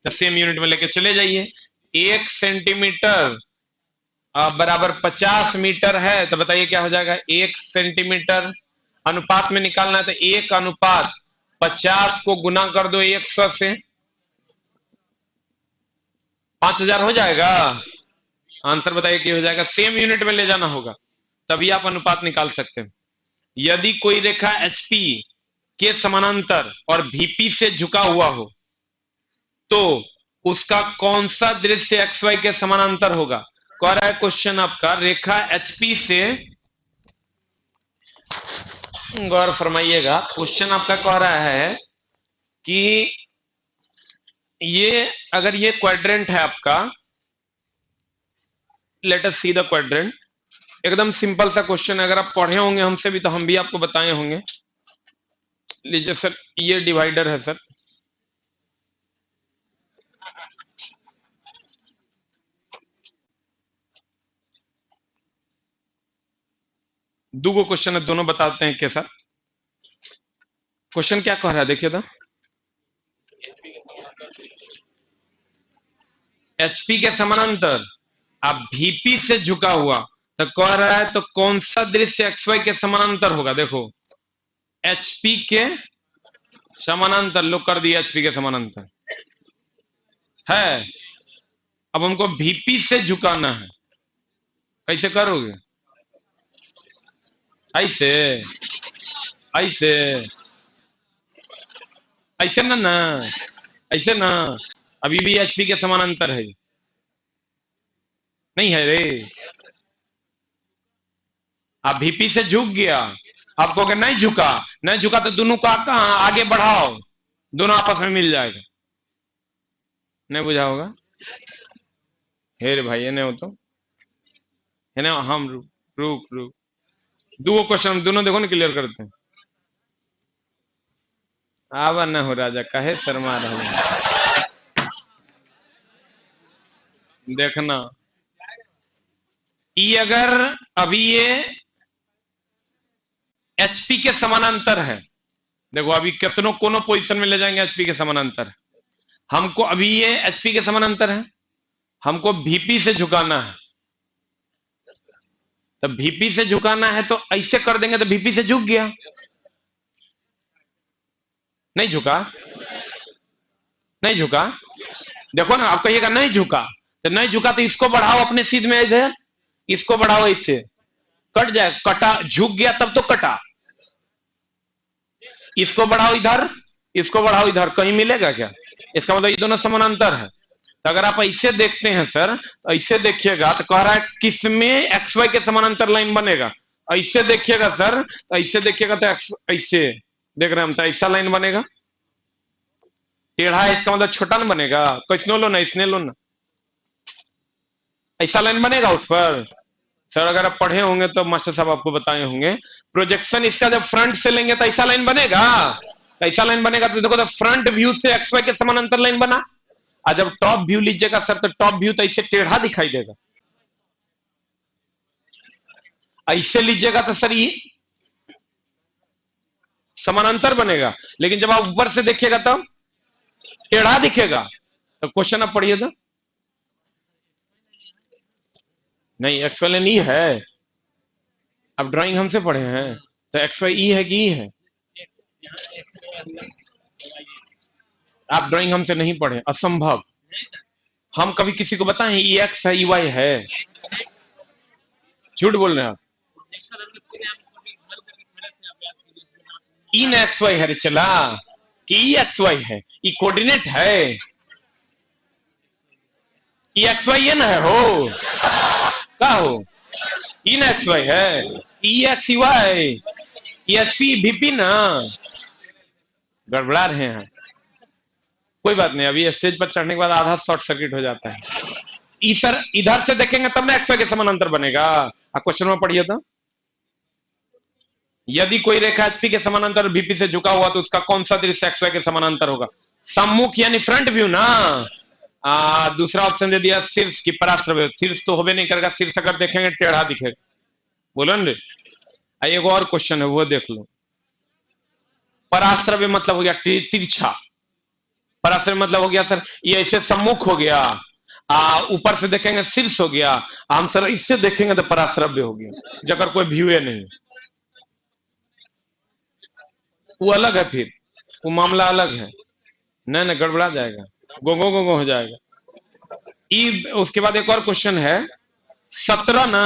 तो सेम यूनिट में लेके चले जाइए। 1 सेंटीमीटर बराबर 50 मीटर है, तो बताइए क्या हो जाएगा। 1 सेंटीमीटर अनुपात में निकालना है तो 1:50 को गुना कर दो 100 से, 5000 हो जाएगा। आंसर बताइए क्या हो जाएगा। सेम यूनिट में ले जाना होगा तभी आप अनुपात निकाल सकते हैं। यदि कोई रेखा एचपी के समानांतर और वीपी से झुका हुआ हो तो उसका कौन सा दृश्य एक्स वाई के समानांतर होगा। कह रहा है क्वेश्चन आपका, रेखा एचपी से, गौर फरमाइएगा, क्वेश्चन आपका कह रहा है कि ये अगर ये क्वाड्रेंट है आपका, let us see the quadrant. एकदम सिंपल सा क्वेश्चन है, अगर आप पढ़े होंगे हमसे भी तो हम भी आपको बताए होंगे। लीजिए सर, ये डिवाइडर है सर, दो क्वेश्चन है, दोनों बताते हैं कैसा। क्वेश्चन क्या कह रहा है देखिए तो, एचपी के समानांतर आप वीपी से झुका हुआ, तो कह रहा है तो कौन सा दृश्य एक्स वाई के समानांतर होगा। देखो एचपी के समानांतर, लो कर दिया एचपी के समानांतर है। अब हमको वीपी से झुकाना है, कैसे करोगे। ऐसे ऐसे ऐसे ना ना, ऐसे ना, अभी भी एचपी के समानांतर है, नहीं है रे। आप वीपी से झुक गया, आप कहोगे नहीं झुका, नहीं झुका तो दोनों का कहां आगे बढ़ाओ, दोनों आपस में मिल जाएगा। नहीं बुझा होगा। हे रे भाई, ये नहीं हो तो है ना। हम रुक रुक रुक, दो क्वेश्चन दोनों देखो ना क्लियर करते हैं। आवा न हो राजा, कहे शर्मा रहे। देखना ये अगर अभी ये एचपी के समानांतर है, देखो अभी कितनों कोनो पोजीशन में ले जाएंगे एचपी के समानांतर। हमको अभी ये एचपी के समानांतर है, हमको वीपी से झुकाना है। तब वीपी से झुकाना है तो ऐसे कर देंगे तो वीपी से झुक गया, नहीं झुका, नहीं झुका। देखो ना, आप कहिएगा नहीं झुका, तो नहीं झुका तो इसको बढ़ाओ अपने सीध में, ऐसे इसको बढ़ाओ, इससे कट जाए, कटा, झुक गया तब तो कटा। इसको बढ़ाओ इधर, इसको बढ़ाओ इधर, कहीं मिलेगा क्या। इसका मतलब ये दोनों समानांतर है। तो अगर आप ऐसे देखते हैं सर, तो ऐसे देखिएगा तो कह रहा है किसमें एक्स वाई के समानांतर लाइन बनेगा। ऐसे देखिएगा सर, तो ऐसे देखिएगा तो ऐसे देख रहे हैं हम, तो ऐसा लाइन बनेगा। टेढ़ा है इसका मतलब छोटा ना बनेगा, कैसनो लो ना, इसने लो ना, ऐसा लाइन बनेगा उस पर। सर अगर आप पढ़े होंगे तो मास्टर साहब आपको बताए होंगे, प्रोजेक्शन इसका जब फ्रंट से लेंगे तो ऐसा लाइन बनेगा, ऐसा लाइन बनेगा। तो देखो, तो फ्रंट व्यू से एक्स वाई के समानांतर लाइन बना। और जब टॉप व्यू लीजिएगा सर, तो टॉप व्यू तो ऐसे टेढ़ा दिखाई देगा। ऐसे लीजिएगा तो सर ये समानांतर बनेगा, लेकिन जब आप ऊपर से देखिएगा तो टेढ़ा दिखेगा। तो क्वेश्चन आप पढ़िए तो, नहीं एक्स वाई लाइन ई है, अब ड्राइंग हमसे पढ़े हैं तो एक्स वाई ई है कि ई है। आप ड्राइंग हमसे नहीं पढ़े, असंभव। हम कभी किसी को बताएं ई एक्स है ई वाई है, झूठ बोल रहे हैं आप। इन एक्स वाई है रे चला, कि ई एक्स वाई है, ई कोऑर्डिनेट है, ई एक्स वाई है ना, है हो का हो, इन एक्स वाई है, E X Y, E H P VP ना, गड़बड़ा रहे हैं। कोई बात नहीं, अभी स्टेज पर चढ़ने के बाद आधा शॉर्ट सर्किट हो जाता है। ई सर इधर से देखेंगे तब ना एक्स वाई के समानांतर बनेगा। आप क्वेश्चन में पढ़िए तो, यदि कोई रेखा एचपी के समानांतर वीपी से झुका हुआ तो उसका कौन सा दृश्य एक्स वाई के समानांतर होगा। सम्मुख यानी फ्रंट व्यू ना। दूसरा ऑप्शन दे दिया शीर्ष की पराश्रव्य, शीर्ष तो होबे नहीं करेगा, शीर्ष अगर देखेंगे टेढ़ा दिखेगा, बोलो ना। एक और क्वेश्चन है वो देख लो, पराश्रव्य मतलब हो गया तिरछा, पराश्रय मतलब हो गया सर ये ऐसे सम्मुख हो गया, ऊपर से देखेंगे शीर्ष हो गया, हम सर इससे देखेंगे तो पराश्रव्य हो गया, जगह कोई व्यू नहीं, वो अलग है, फिर वो मामला अलग है, नहीं गड़बड़ा जाएगा, गोगो गोगो हो जाएगा। उसके बाद एक और क्वेश्चन है 17 ना,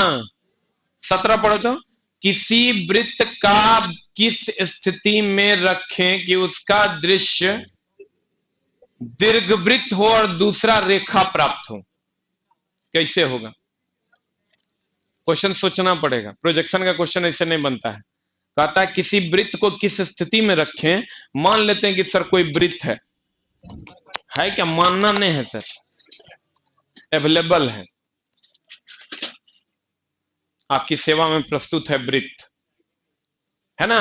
17 पढ़ो तो, किसी वृत्त का किस स्थिति में रखें कि उसका दृश्य दीर्घवृत्त हो और दूसरा रेखा प्राप्त हो, कैसे होगा? क्वेश्चन सोचना पड़ेगा, प्रोजेक्शन का क्वेश्चन ऐसे नहीं बनता है। कहता है किसी वृत्त को किस स्थिति में रखें, मान लेते हैं कि सर कोई वृत्त है क्या? मानना नहीं है सर, अवेलेबल है, आपकी सेवा में प्रस्तुत है वृत्त, है ना?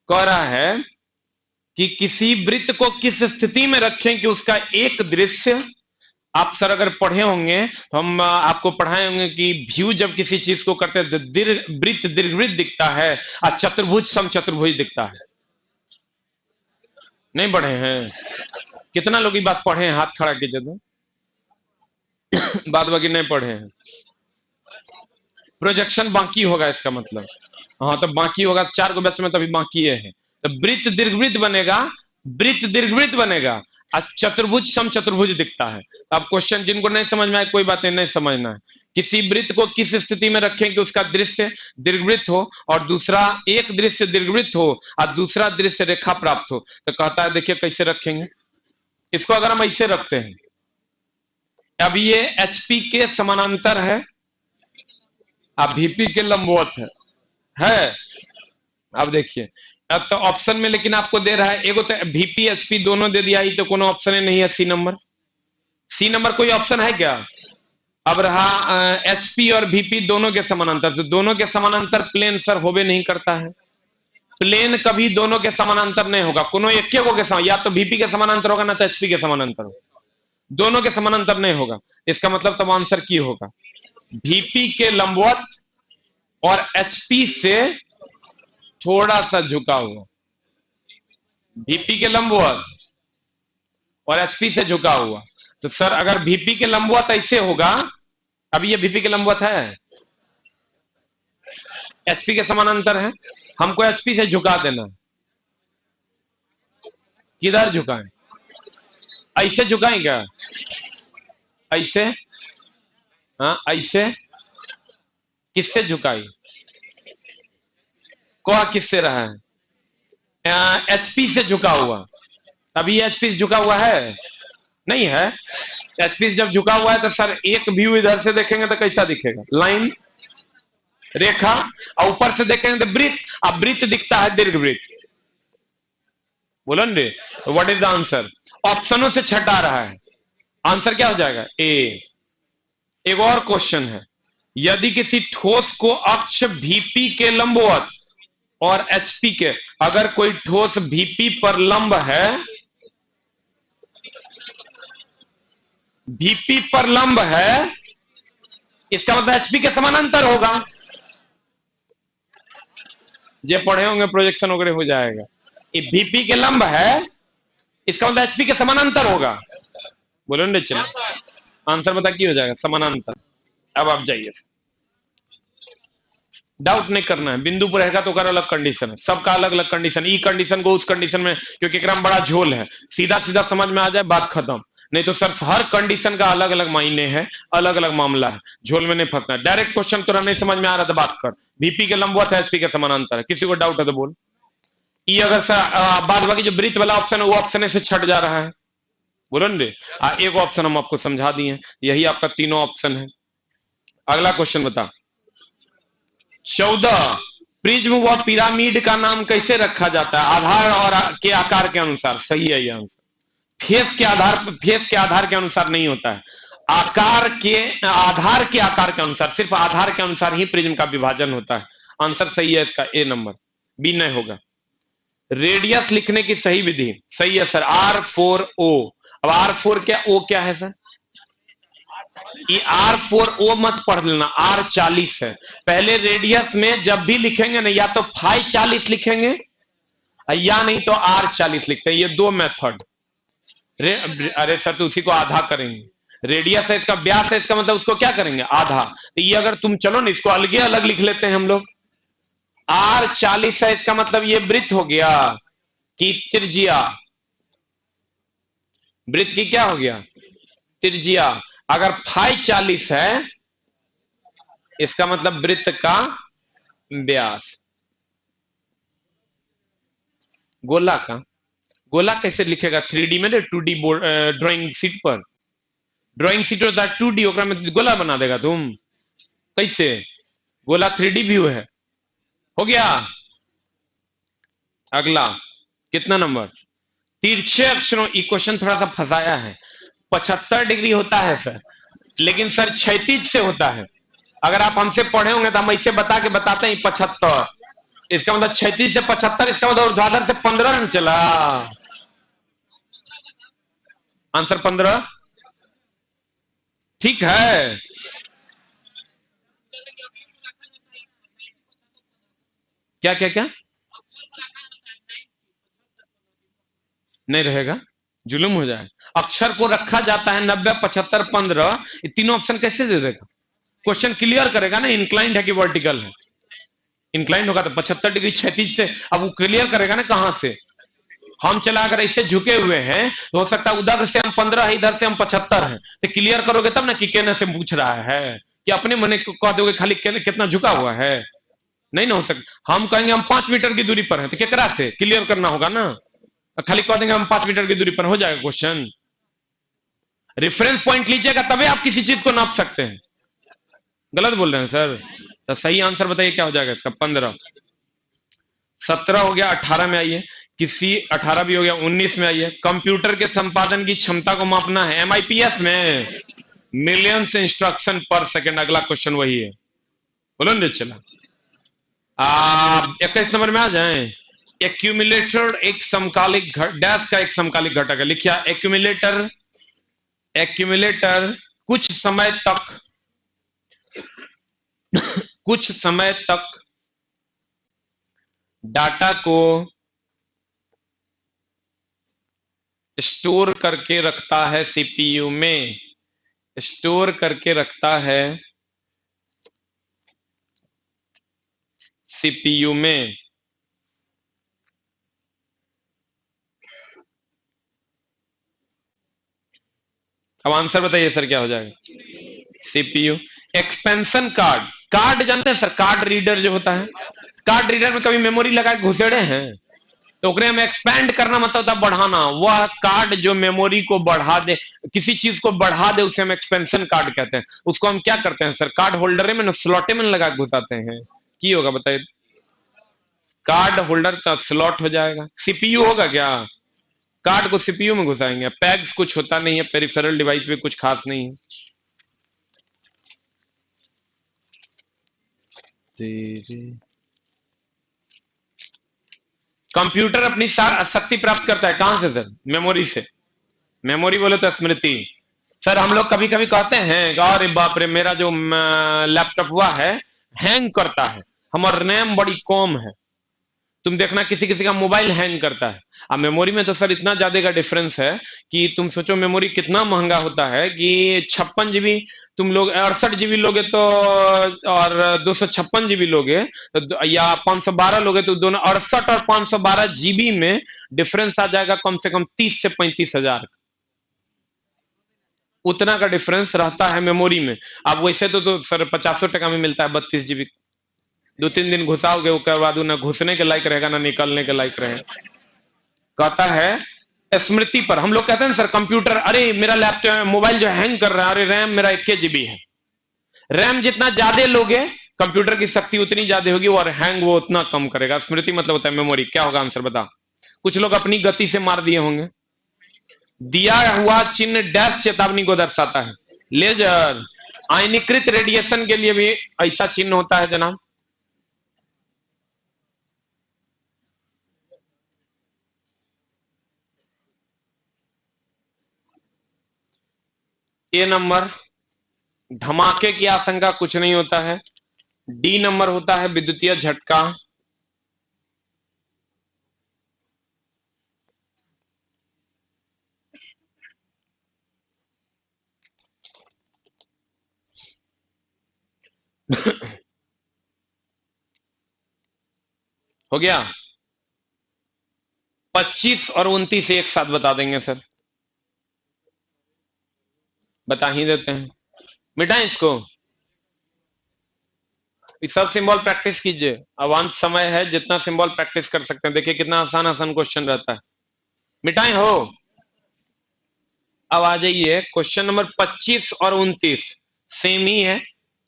कह रहा है कि किसी वृत्त को किस स्थिति में रखें कि उसका एक दृश्य, आप सर अगर पढ़े होंगे तो हम आपको पढ़ाए होंगे कि व्यू जब किसी चीज को करते हैं तो वृत्त दीर्घवृत्त दिखता है और चतुर्भुज समचतुर्भुज दिखता है। नहीं पढ़े हैं? कितना लोग ये बात पढ़े हैं? हाथ खड़ा कीजिए तो। बात बाकी नहीं पढ़े हैं। प्रोजेक्शन बाकी होगा इसका मतलब, हाँ तो बाकी होगा, 4 को बैच में तभी बाकी है। तो वृत्त दीर्घवृत्त बनेगा, वृत्त दीर्घवृत्त बनेगा और चतुर्भुज समचतुर्भुज दिखता है। अब क्वेश्चन जिनको नहीं समझ में आए कोई बात नहीं समझना है। किसी वृत्त को किस स्थिति में रखें कि उसका दृश्य दीर्घवृत्त हो और दूसरा, एक दृश्य दीर्घवृत्त हो और दूसरा दृश्य रेखा प्राप्त हो। तो कहता है देखिए कैसे रखेंगे इसको। अगर हम ऐसे रखते हैं, अब ये एचपी के समानांतर है, अब वीपी के लंबवत है। अब देखिए, अब तो ऑप्शन में लेकिन आपको दे रहा है, एगो तो वीपी एचपी दोनों दे दिया, तो कोनो ऑप्शन नहीं है। सी नंबर कोई ऑप्शन है क्या? अब रहा एचपी और वीपी दोनों के समानांतर, तो दोनों के समानांतर प्लेन सर होबे नहीं करता है। प्लेन कभी दोनों के समानांतर नहीं होगा, कोनो एक के या तो वीपी के समानांतर होगा ना तो एचपी के समानांतर होगा, दोनों के समानांतर नहीं होगा। इसका मतलब तब आंसर की होगा वीपी के लंबवत और एचपी से थोड़ा सा झुका हुआ, वीपी के लंबवत और एचपी से झुका हुआ। तो सर अगर वीपी के लंबवत ऐसे होगा, अभी ये वीपी के लंबवत है, एचपी के समानांतर है, हमको एचपी से झुका देना। किधर झुकाएं? ऐसे झुकाएं क्या? ऐसे? हाँ ऐसे। किससे झुकाई? को किससे रहा है? एचपी से झुका हुआ। अभी एचपी से झुका हुआ है नहीं है। एचपी जब झुका हुआ है तो सर एक व्यू इधर से देखेंगे तो कैसा दिखेगा? लाइन, रेखा, और ऊपर से देखेंगे तो वृत्त। अब वृत्त दिखता है दीर्घवृत्त। बोलो रे, व्हाट इज द आंसर? ऑप्शनों से छटा रहा है, आंसर क्या हो जाएगा? ए। एक और क्वेश्चन है, यदि किसी ठोस को अक्ष वीपी के लंबवत और एचपी के, अगर कोई ठोस वीपी पर लंब है, वीपी पर लंब है, इसका मतलब एचपी के समानांतर होगा। जो पढ़े होंगे प्रोजेक्शन वगैरह हो जाएगा। ये वीपी के लंब है, इसका मतलब एचपी के समानांतर होगा। बोलो ना, चलो आंसर बता की हो जाएगा? समानांतर। अब आप जाइए, डाउट नहीं करना है, बिंदु पर रहेगा तो कर अलग कंडीशन है, सबका अलग अलग कंडीशन। ई कंडीशन को उस कंडीशन में, क्योंकि एकदम बड़ा झोल है, सीधा सीधा समझ में आ जाए बात खत्म। नहीं तो सर हर कंडीशन का अलग अलग मायने है, अलग अलग मामला है, झोल में नहीं फंसना। डायरेक्ट क्वेश्चन तुरा नहीं समझ में आ रहा तो बात कर, वीपी के लंबवत है, एचपी के समानांतर है, किसी को डाउट है तो बोल। ये अगर सर बाद बाकी जो वृत्त वाला ऑप्शन है वो ऑप्शन से छट जा रहा है, बोलो न रे। एक ऑप्शन हम आपको समझा दिए, यही आपका तीनों ऑप्शन है। अगला क्वेश्चन बता। 14, प्रिज्म व पिरामिड का नाम कैसे रखा जाता है? आधार और के आकार के अनुसार। सही है ये आंसर। फेस के आधार के अनुसार नहीं होता है, आधार के आकार के अनुसार, सिर्फ आधार के अनुसार ही प्रिज्म का विभाजन होता है। आंसर सही है इसका, ए नंबर, बी नहीं होगा। रेडियस लिखने की सही विधि, सही है सर, R4O। अब R4 क्या, O क्या है सर? ये R4O मत पढ़ लेना, R40 है। पहले रेडियस में जब भी लिखेंगे ना, या तो फाई 40 लिखेंगे या नहीं तो R40 लिखते हैं। ये दो मेथड। अरे सर तो उसी को आधा करेंगे। रेडियस है इसका, व्यास है इसका, मतलब उसको क्या करेंगे आधा। तो ये अगर तुम चलो ना इसको अलग अलग लिख लेते हैं हम लोग। R40 है इसका मतलब ये वृत्त हो गया कि त्रिज्या, वृत्त की क्या हो गया त्रिज्या। अगर फाई 40 है इसका मतलब वृत्त का व्यास। गोला का, गोला कैसे लिखेगा 3D में, 2D बोर्ड ड्राइंग सीट पर। ड्राइंग सीट होता है 2D, ओकरा में गोला बना देगा तुम कैसे। गोला 3D व्यू है। हो गया। अगला कितना नंबर, तिरछे अक्षरों, ई क्वेश्चन थोड़ा सा फंसाया है। 75 डिग्री होता है सर, लेकिन सर क्षैतिज से होता है। अगर आप हमसे पढ़े होंगे तो हम ऐसे बता के बताते हैं 75, इसका मतलब क्षैतिज से 75, इसका मतलब ऊर्ध्वाधर से 15 न चला। आंसर 15 ठीक है। क्या क्या क्या नहीं रहेगा, जुलूम हो जाए। अक्षर को रखा जाता है 90, 75, 15, ये तीनों ऑप्शन कैसे दे देगा। क्वेश्चन क्लियर करेगा ना, इंक्लाइंड है कि वर्टिकल है। इंक्लाइंड होगा तो 75 डिग्री क्षैतिज से, अब वो क्लियर करेगा ना कहां से। हम चला अगर ऐसे झुके हुए हैं तो हो सकता है उधर से हम 15 है, इधर से हम 75 है, तो क्लियर करोगे तब ना कि कहने से पूछ रहा है, कि अपने मन को कह दोगे खाली कितना झुका हुआ है। नहीं ना हो सकता। हम कहेंगे हम 5 मीटर की दूरी पर हैं तो केकरा से क्लियर करना होगा ना। खाली कह देंगे हम 5 मीटर की दूरी पर, हो जाएगा क्वेश्चन। रेफरेंस पॉइंट लीजिएगा तभी आप किसी चीज को नाप सकते हैं। गलत बोल रहे हैं सर। तो सही आंसर बताइए क्या हो जाएगा इसका। 15, 17 हो गया, 18 में आइए। किसी 18 भी हो गया, 19 में आइए। कंप्यूटर के संपादन की क्षमता को मापना है MIPS में, मिलियंस इंस्ट्रक्शन पर सेकेंड। अगला क्वेश्चन वही है, बोलो ना चला। 21 नंबर में आ जाए। एक्यूमुलेटर एक समकालिक डैश का एक समकालिक घटक है। लिखिए एक्यूमुलेटर, एक्यूमुलेटर कुछ समय तक, कुछ समय तक डाटा को स्टोर करके रखता है CPU में, स्टोर करके रखता है CPU में। अब आंसर बताइए सर क्या हो जाएगा। CPU। एक्सपेंशन कार्ड, कार्ड जानते हैं सर, कार्ड रीडर जो होता है, कार्ड रीडर में कभी मेमोरी लगा के घुसेड़े हैं, तो ओकरे में एक्सपैंड करना मतलब होता है बढ़ाना। वह कार्ड जो मेमोरी को बढ़ा दे, किसी चीज को बढ़ा दे, उसे हम एक्सपेंशन कार्ड कहते हैं। उसको हम क्या करते हैं सर, कार्ड होल्डर में ना स्लॉटे में लगा के घुसाते हैं। की होगा बताइए। कार्ड होल्डर का स्लॉट हो जाएगा। CPU होगा क्या, कार्ड को CPU में घुसाएंगे। पैग्स कुछ होता नहीं है, पेरिफेरल डिवाइस भी कुछ खास नहीं है। कंप्यूटर अपनी शक्ति प्राप्त करता है कहां से सर, मेमोरी से। मेमोरी बोले तो स्मृति। सर हम लोग कभी कभी कहते हैं अरे बाप रे मेरा जो लैपटॉप हुआ है हैंग करता है, हमारा रैम बड़ी कम है। तुम देखना किसी किसी का मोबाइल हैंग करता है। अब मेमोरी में तो सर इतना ज्यादा का डिफरेंस है कि तुम सोचो मेमोरी कितना महंगा होता है कि 56 GB, तुम लोग 68 GB लोगे तो, और 256 GB लोगे तो, या 512 लोगे तो, दोनों 68 और 512 GB में डिफरेंस आ जाएगा कम से कम 30 से 35 हजार। उतना का डिफरेंस रहता है मेमोरी में। अब वैसे तो सर 50 टका में मिलता है 32 GB। 2-3 दिन घुसाओगे उसके बाद ना घुसने के लायक रहेगा ना निकलने के लायक रहेगा। कहता है स्मृति पर। हम लोग कहते हैं सर कंप्यूटर, अरे मेरा लैपटॉप मोबाइल जो हैंग कर रहा है, अरे रैम मेरा 1 GB है। रैम जितना ज्यादा लोगे कंप्यूटर की शक्ति उतनी ज्यादा होगी और हैंग वो उतना कम करेगा। स्मृति मतलब होता है मेमोरी। क्या होगा आंसर बता। कुछ लोग अपनी गति से मार दिए होंगे। दिया हुआ चिन्ह डैश चेतावनी को दर्शाता है। लेजर, आयनीकृत रेडिएशन के लिए भी ऐसा चिन्ह होता है जनाब। ए नंबर, धमाके की आशंका कुछ नहीं होता है। डी नंबर होता है विद्युतीय झटका। हो गया। 25 और 29 एक साथ बता देंगे सर, बता ही देते हैं। मिटाएं इसको, इस सब सिंबल प्रैक्टिस कीजिए, अवांत समय है, जितना सिंबल प्रैक्टिस कर सकते हैं। देखिए कितना आसान आसान क्वेश्चन रहता है। मिटाएं हो। अब आ जाइए क्वेश्चन नंबर 25 और 29, सेम ही है,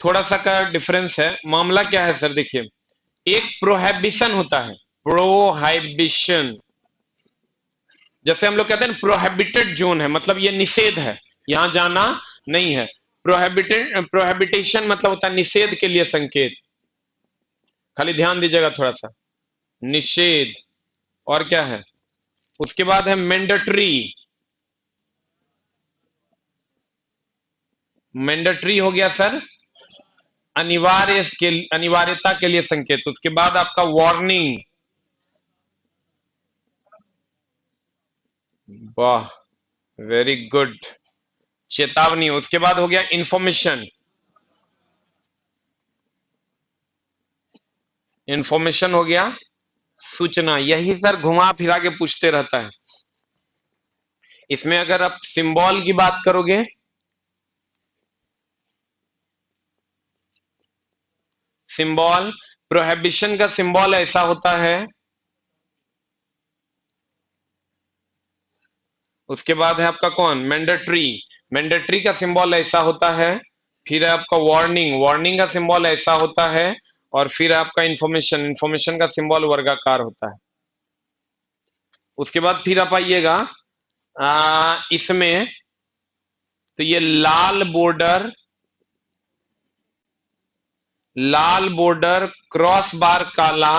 थोड़ा सा का डिफरेंस है। मामला क्या है सर, देखिए एक प्रोहिबिशन होता है, प्रोहिबिशन, जैसे हम लोग कहते हैं प्रोहिबिटेड जोन है, मतलब ये निषेध है, यहां जाना नहीं है। प्रोहिबिटेड, प्रोहिबिटेशन मतलब होता है निषेध के लिए संकेत, खाली ध्यान दीजिएगा थोड़ा सा, निषेध। और क्या है, उसके बाद है मैंडेटरी, मैंडेटरी हो गया सर, अनिवार्य के, अनिवार्यता के लिए संकेत। उसके बाद आपका वार्निंग, वाह वेरी गुड, चेतावनी। उसके बाद हो गया इंफॉर्मेशन, इंफॉर्मेशन हो गया सूचना। यही सर घुमा फिरा के पूछते रहता है। इसमें अगर आप सिंबल की बात करोगे, सिंबल, प्रोहिबिशन का सिंबल ऐसा होता है, उसके बाद है आपका कौन, मैंडेटरी, मैंडेटरी का सिंबल ऐसा होता है, फिर है आपका वार्निंग, वार्निंग का सिंबल ऐसा होता है, और फिर है आपका इंफॉर्मेशन, इंफॉर्मेशन का सिंबल वर्गाकार होता है। उसके बाद फिर आप आइएगा इसमें, तो ये लाल बॉर्डर, लाल बॉर्डर क्रॉस बार काला,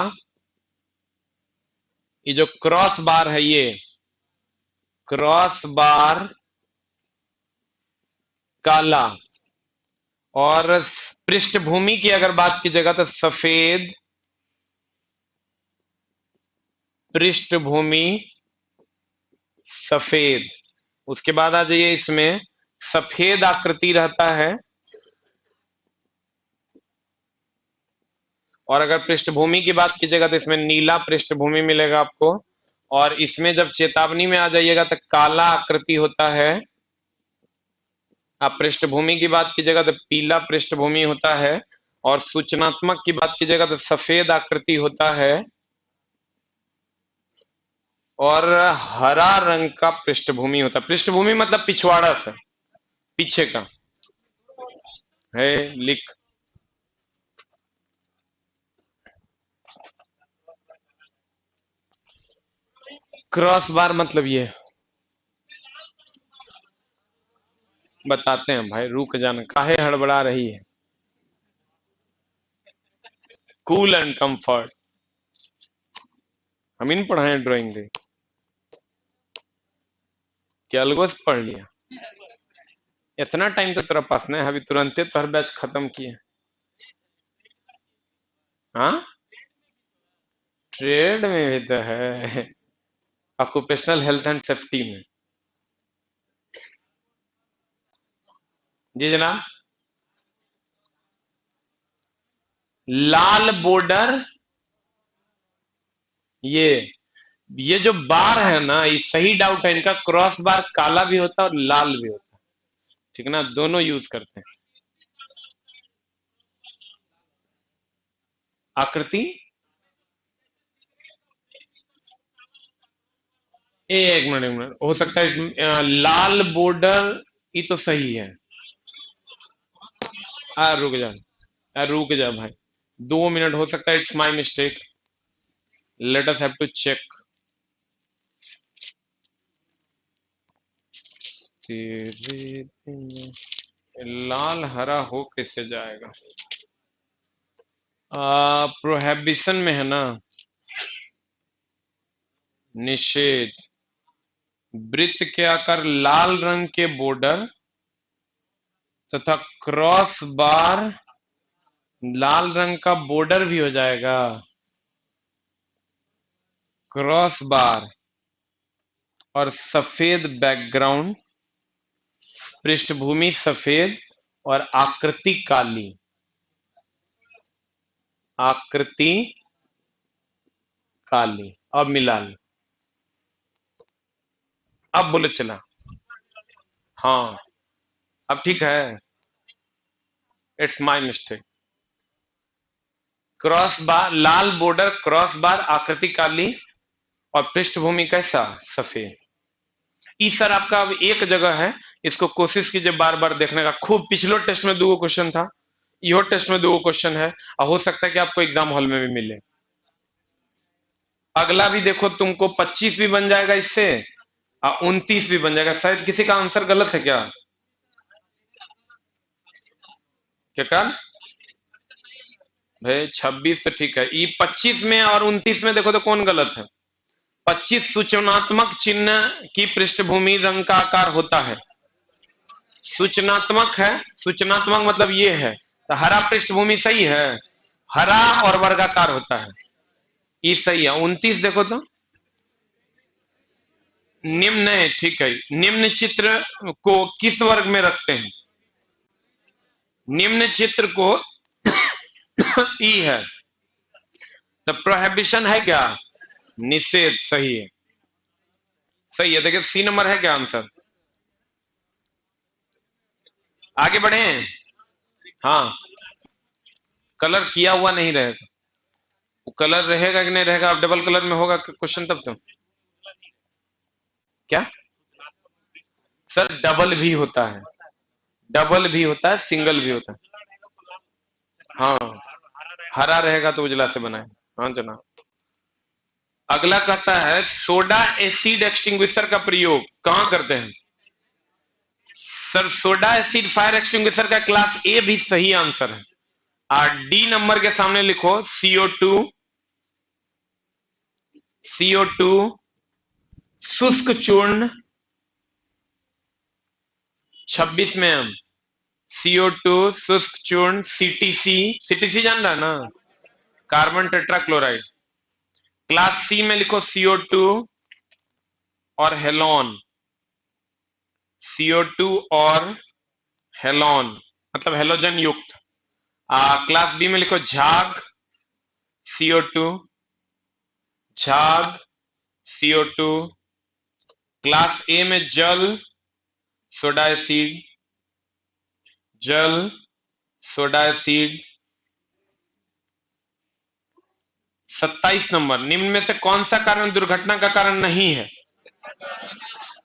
ये जो क्रॉस बार है ये क्रॉस बार काला, और पृष्ठभूमि की अगर बात कीजिएगा तो सफेद पृष्ठभूमि, सफेद। उसके बाद आ जाइए, इसमें सफेद आकृति रहता है, और अगर पृष्ठभूमि की बात कीजिएगा तो इसमें नीला पृष्ठभूमि मिलेगा आपको। और इसमें जब चेतावनी में आ जाइएगा तो काला आकृति होता है। आप पृष्ठभूमि की बात कीजिएगा तो पीला पृष्ठभूमि होता है, और सूचनात्मक की बात कीजिएगा तो सफेद आकृति होता है, और हरा रंग का पृष्ठभूमि होता है। पृष्ठभूमि मतलब पिछवाड़ा से, पीछे का है, लिख। क्रॉस बार मतलब ये, बताते हैं भाई, रुक जाना, काहे हड़बड़ा रही है। कूल एंड कंफर्ट, हम इन पढ़ाए ड्राइंग डे, क्या अलगो से पढ़ लिया, इतना टाइम तो तेरा पास नहीं है, अभी तुरंते तो हर बैच खत्म किए। हाँ, ट्रेड में भी तो है, ऑक्यूपेशनल हेल्थ एंड सेफ्टी में। जी जनाब, लाल बॉर्डर, ये जो बार है ना, ये सही डाउट है इनका, क्रॉस बार काला भी होता है और लाल भी होता है, ठीक ना, दोनों यूज करते हैं। आकृति, एक मिनट हो सकता है लाल बॉर्डर, ये तो सही है। रुक जा, रुक जा भाई, 2 मिनट, हो सकता है it's my mistake, let us have to check. लाल हरा हो कैसे जाएगा, प्रोहिबिशन में है ना, निषेध, वृत्त के आकार, लाल रंग के बॉर्डर तथा क्रॉस बार, लाल रंग का बॉर्डर भी हो जाएगा, क्रॉस बार, और सफेद बैकग्राउंड, पृष्ठभूमि सफेद और आकृति काली। आकृति काली। अब मिला लो, अब बोले चला। हाँ, अब ठीक है। It's my mistake. Cross bar, Lal border, cross bar, आकृति काली और पृष्ठभूमि कैसा, सफेद। ई सर आपका अब एक जगह है, इसको कोशिश कीजिए बार बार देखने का। खूब पिछलो टेस्ट में 2 क्वेश्चन था, यो टेस्ट में 2 क्वेश्चन है, और हो सकता है कि आपको एग्जाम हॉल में भी मिले। अगला भी देखो, तुमको 25 भी बन जाएगा इससे और 29 भी बन जाएगा। शायद किसी का आंसर गलत है क्या? क्या कहा भाई? 26 तो ठीक है। ये 25 में और 29 में देखो तो कौन गलत है? 25 सूचनात्मक चिन्ह की पृष्ठभूमि रंग का आकार होता है। सूचनात्मक है, सूचनात्मक मतलब ये है, तो हरा पृष्ठभूमि सही है, हरा और वर्गाकार होता है, ये सही है। 29 देखो तो निम्न है, ठीक है। निम्न चित्र को किस वर्ग में रखते हैं? निम्न चित्र को ई है, तो प्रोहिबिशन है क्या? निषेध, सही है, सही है। देखिए सी नंबर है क्या आंसर? आगे बढ़े। हाँ, कलर किया हुआ नहीं रहेगा, वो कलर रहेगा कि नहीं रहेगा? अब डबल कलर में होगा क्वेश्चन तब तो। क्या सर? डबल भी होता है, डबल भी होता है, सिंगल भी होता है। हाँ, हरा रहेगा तो उजला से बनाए। हाँ जनाब। अगला कहता है सोडा एसिड एक्सटिंग्विशर का प्रयोग कहां करते हैं? Sir soda acid fire extinguisher का क्लास ए भी सही आंसर है। और डी नंबर के सामने लिखो CO2, CO2 शुष्क चूर्ण। 26 में हम CO2 शुष्क चूर्ण, CTC, CTC जान रहा है ना, कार्बन टेट्राक्लोराइड। क्लास सी में लिखो CO2 और हेलोन, CO2 और हेलोन मतलब हेलोजन युक्त। क्लास बी में लिखो झाग, CO2, झाग, CO2। क्लास ए में जल, सोडा एसिड, जल, सोडा एसिड। 27 नंबर, निम्न में से कौन सा कारण दुर्घटना का कारण नहीं है?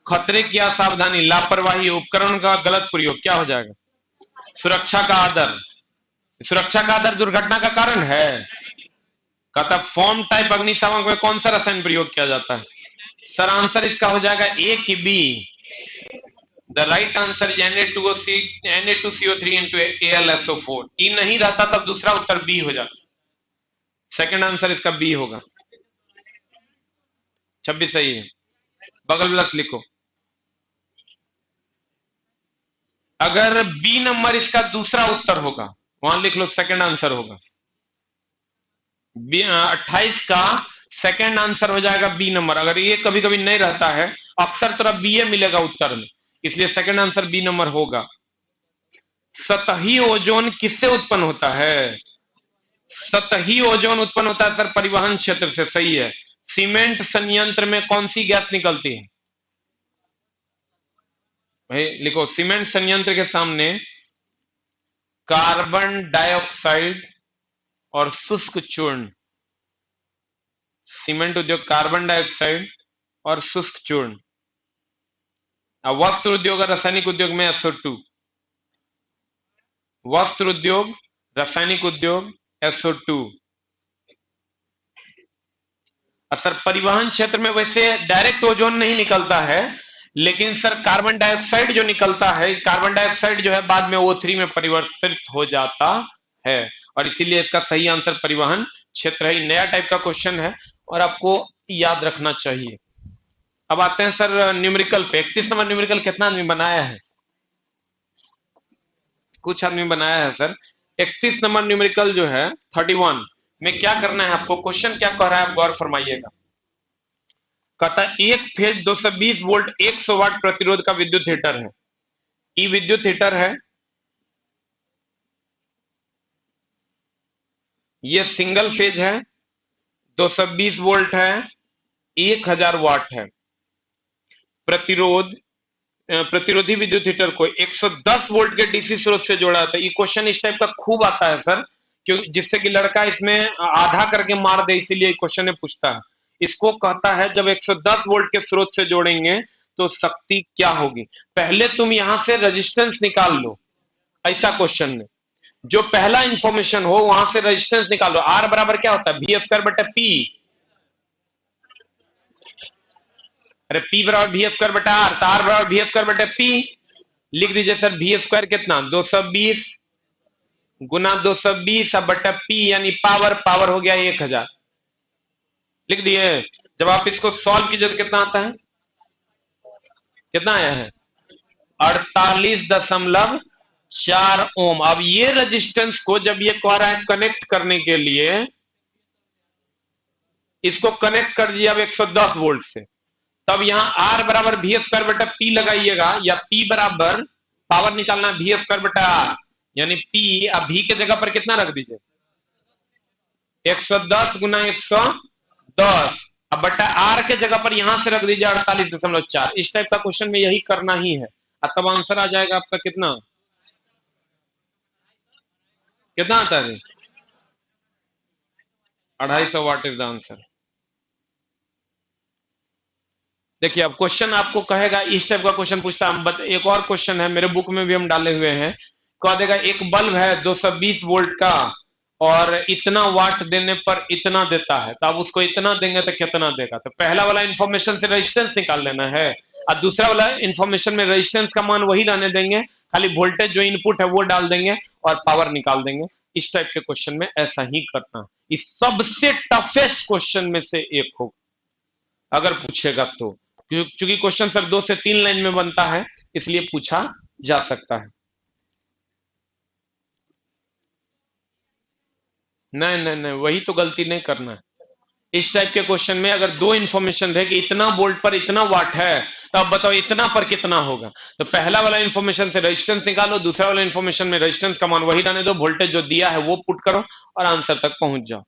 खतरे की असावधानी, लापरवाही, उपकरण का गलत प्रयोग, क्या हो जाएगा? सुरक्षा का आदर। सुरक्षा का आदर दुर्घटना का कारण है? कहता फॉर्म टाइप अग्निशामक में कौन सा रसायन प्रयोग किया जाता है? सर आंसर इसका हो जाएगा ए की B. The right answer is Na2CO3 into AlSO4। ई नहीं रहता तब दूसरा उत्तर बी हो जाता। सेकंड आंसर इसका बी होगा। 26 सही है, बगल प्लस लिखो। अगर बी नंबर इसका दूसरा उत्तर होगा, वहां लिख लो सेकंड आंसर होगा। 28 का सेकंड आंसर हो जाएगा बी नंबर। अगर ये कभी कभी नहीं रहता है, अक्सर तरह बी ए मिलेगा उत्तर में, इसलिए सेकंड आंसर बी नंबर होगा। सतही ओजोन किससे उत्पन्न होता है? सतही ओजोन उत्पन्न होता है सर परिवहन क्षेत्र से, सही है। सीमेंट संयंत्र में कौन सी गैस निकलती है? भाई लिखो, सीमेंट संयंत्र के सामने कार्बन डाइऑक्साइड और शुष्क चूर्ण। सीमेंट उद्योग कार्बन डाइऑक्साइड और शुष्क चूर्ण। वस्त्र उद्योग और रासायनिक उद्योग में SO2। वस्त्र उद्योग, रासायनिक उद्योग, SO2। सर परिवहन क्षेत्र में वैसे डायरेक्ट ओजोन नहीं निकलता है, लेकिन सर कार्बन डाइऑक्साइड जो निकलता है, कार्बन डाइऑक्साइड जो है बाद में O3 में परिवर्तित हो जाता है, और इसीलिए इसका सही आंसर परिवहन क्षेत्र है। नया टाइप का क्वेश्चन है और आपको याद रखना चाहिए। अब आते हैं सर न्यूमेरिकल पे। 31 नंबर न्यूमेरिकल कितना आदमी बनाया है? कुछ आदमी बनाया है सर। 31 नंबर न्यूमेरिकल जो है 31 में क्या करना है आपको? क्वेश्चन क्या कह रहा है आप गौर फरमाइएगा। कहता है एक फेज 220 वोल्ट 100 वाट प्रतिरोध का विद्युत हीटर है। ई विद्युत हीटर है। ये सिंगल फेज है, 220 वोल्ट है, 1000 वाट है। प्रतिरोध प्रतिरोधी विद्युत हीटर को 110 वोल्ट के डीसी स्रोत से जोड़ा था। ये क्वेश्चन इस टाइप का खूब आता है सर, क्यों, जिससे कि लड़का इसमें आधा करके मार दे, इसीलिए क्वेश्चन में पूछता है। इसको कहता है जब 110 वोल्ट के स्रोत से जोड़ेंगे तो शक्ति क्या होगी। पहले तुम यहां से रेजिस्टेंस निकाल लो, ऐसा क्वेश्चन में जो पहला इंफॉर्मेशन हो वहां से रेजिस्टेंस निकाल लो। आर बराबर क्या होता है, वी स्क्वायर बटा पी। अरे पी बराबर वी स्क्वायर बटा आर, तो आर बराबर वी स्क्वायर बटा पी। लिख दीजिए सर, वी स्क्वायर कितना, 220 गुना 220 अब बटा पी, यानी पावर, पावर हो गया 1000। लिख दिए। जब आप इसको सॉल्व कीजिए तो कितना आता है, कितना आया है, 48.4 ओम। अब ये रेजिस्टेंस को जब ये कह रहा है कनेक्ट करने के लिए, इसको कनेक्ट कर दिया अब 110 वोल्ट से, तब यहां आर बराबर वी स्क्वायर बटा पी लगाइएगा, या पी बराबर पावर निकालना वी स्क्वायर बटा आर, यानी पी, अब भी के जगह पर कितना रख दीजिए, 110 गुना 110, अब बटा आर के जगह पर यहां से रख दीजिए 48.4। इस टाइप का क्वेश्चन में यही करना ही है, और तब आंसर आ जाएगा आपका कितना, कितना आता है, 250 वाट इज द आंसर। देखिए अब क्वेश्चन आपको कहेगा, इस टाइप का क्वेश्चन पूछता है। एक और क्वेश्चन है मेरे बुक में भी हम डाले हुए हैं, कह देगा एक बल्ब है 220 वोल्ट का और इतना वाट देने पर इतना देता है, तो आप उसको इतना देंगे तो कितना देगा। तो पहला वाला इंफॉर्मेशन से रेजिस्टेंस निकाल लेना है, और दूसरा वाला इंफॉर्मेशन में रेजिस्टेंस का मान वही रहने देंगे, खाली वोल्टेज जो इनपुट है वो डाल देंगे और पावर निकाल देंगे। इस टाइप के क्वेश्चन में ऐसा ही करना। इस सबसे टफेस्ट क्वेश्चन में से एक होगा अगर पूछेगा तो, क्योंकि क्वेश्चन सर 2 से 3 लाइन में बनता है, इसलिए पूछा जा सकता है। नहीं नहीं नहीं, वही तो गलती नहीं करना है। इस टाइप के क्वेश्चन में अगर दो इंफॉर्मेशन है कि इतना वोल्ट पर इतना वाट है, तो अब बताओ इतना पर कितना होगा। तो पहला वाला इंफॉर्मेशन से रेजिस्टेंस निकालो, दूसरा वाला इंफॉर्मेशन में रेजिस्टेंस का मान वही रहने दो, वोल्टेज जो दिया है वो पुट करो और आंसर तक पहुंच जाओ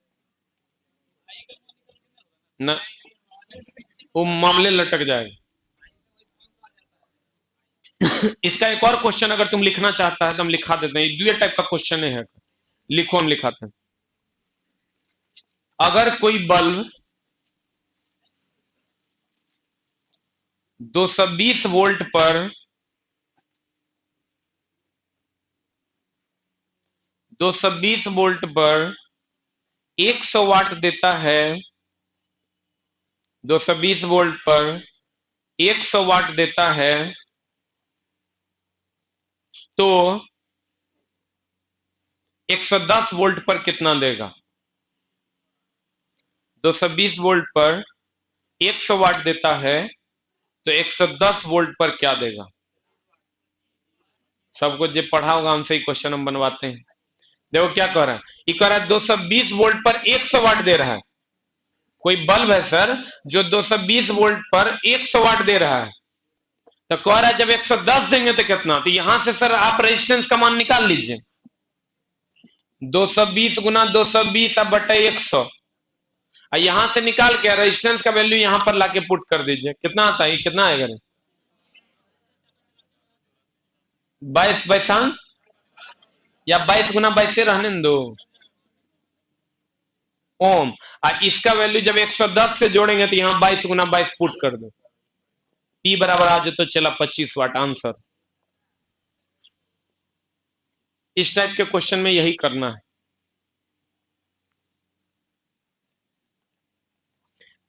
ना, वो मामले लटक जाएगा। इसका एक और क्वेश्चन अगर तुम लिखना चाहता है तो हम लिखा देते हैं, ये टाइप का क्वेश्चन है, लिखो हम लिखाते हैं। अगर कोई बल्ब 220 वोल्ट पर 220 वोल्ट पर 100 वाट देता है, 220 वोल्ट पर 100 वाट देता है, तो 110 वोल्ट पर कितना देगा। 220 वोल्ट पर 100 वाट देता है तो 110 वोल्ट पर क्या देगा। सबको जो पढ़ा होगा हमसे ही क्वेश्चन हम बनवाते हैं। देखो क्या कह रहा है, ये कह रहा है 220 वोल्ट पर 100 वाट दे रहा है। कोई बल्ब है सर जो 220 वोल्ट पर 100 वाट दे रहा है, तो कह रहा है जब 110 देंगे तो कितना। तो यहां से सर आप रेजिस्टेंस का मान निकाल लीजिए, 220 गुना 220 अब बटा 100, यहां से निकाल के रेजिस्टेंस का वैल्यू यहां पर लाके पुट कर दीजिए, कितना आता है, कितना आएगा, 22/7 या 22 गुना 22 से रहने दो ओम। इसका वैल्यू जब 110 से जोड़ेंगे तो यहां 22 गुना 22 पुट कर दो, पी बराबर आ जाए तो चला 25 वाट आंसर। इस टाइप के क्वेश्चन में यही करना है।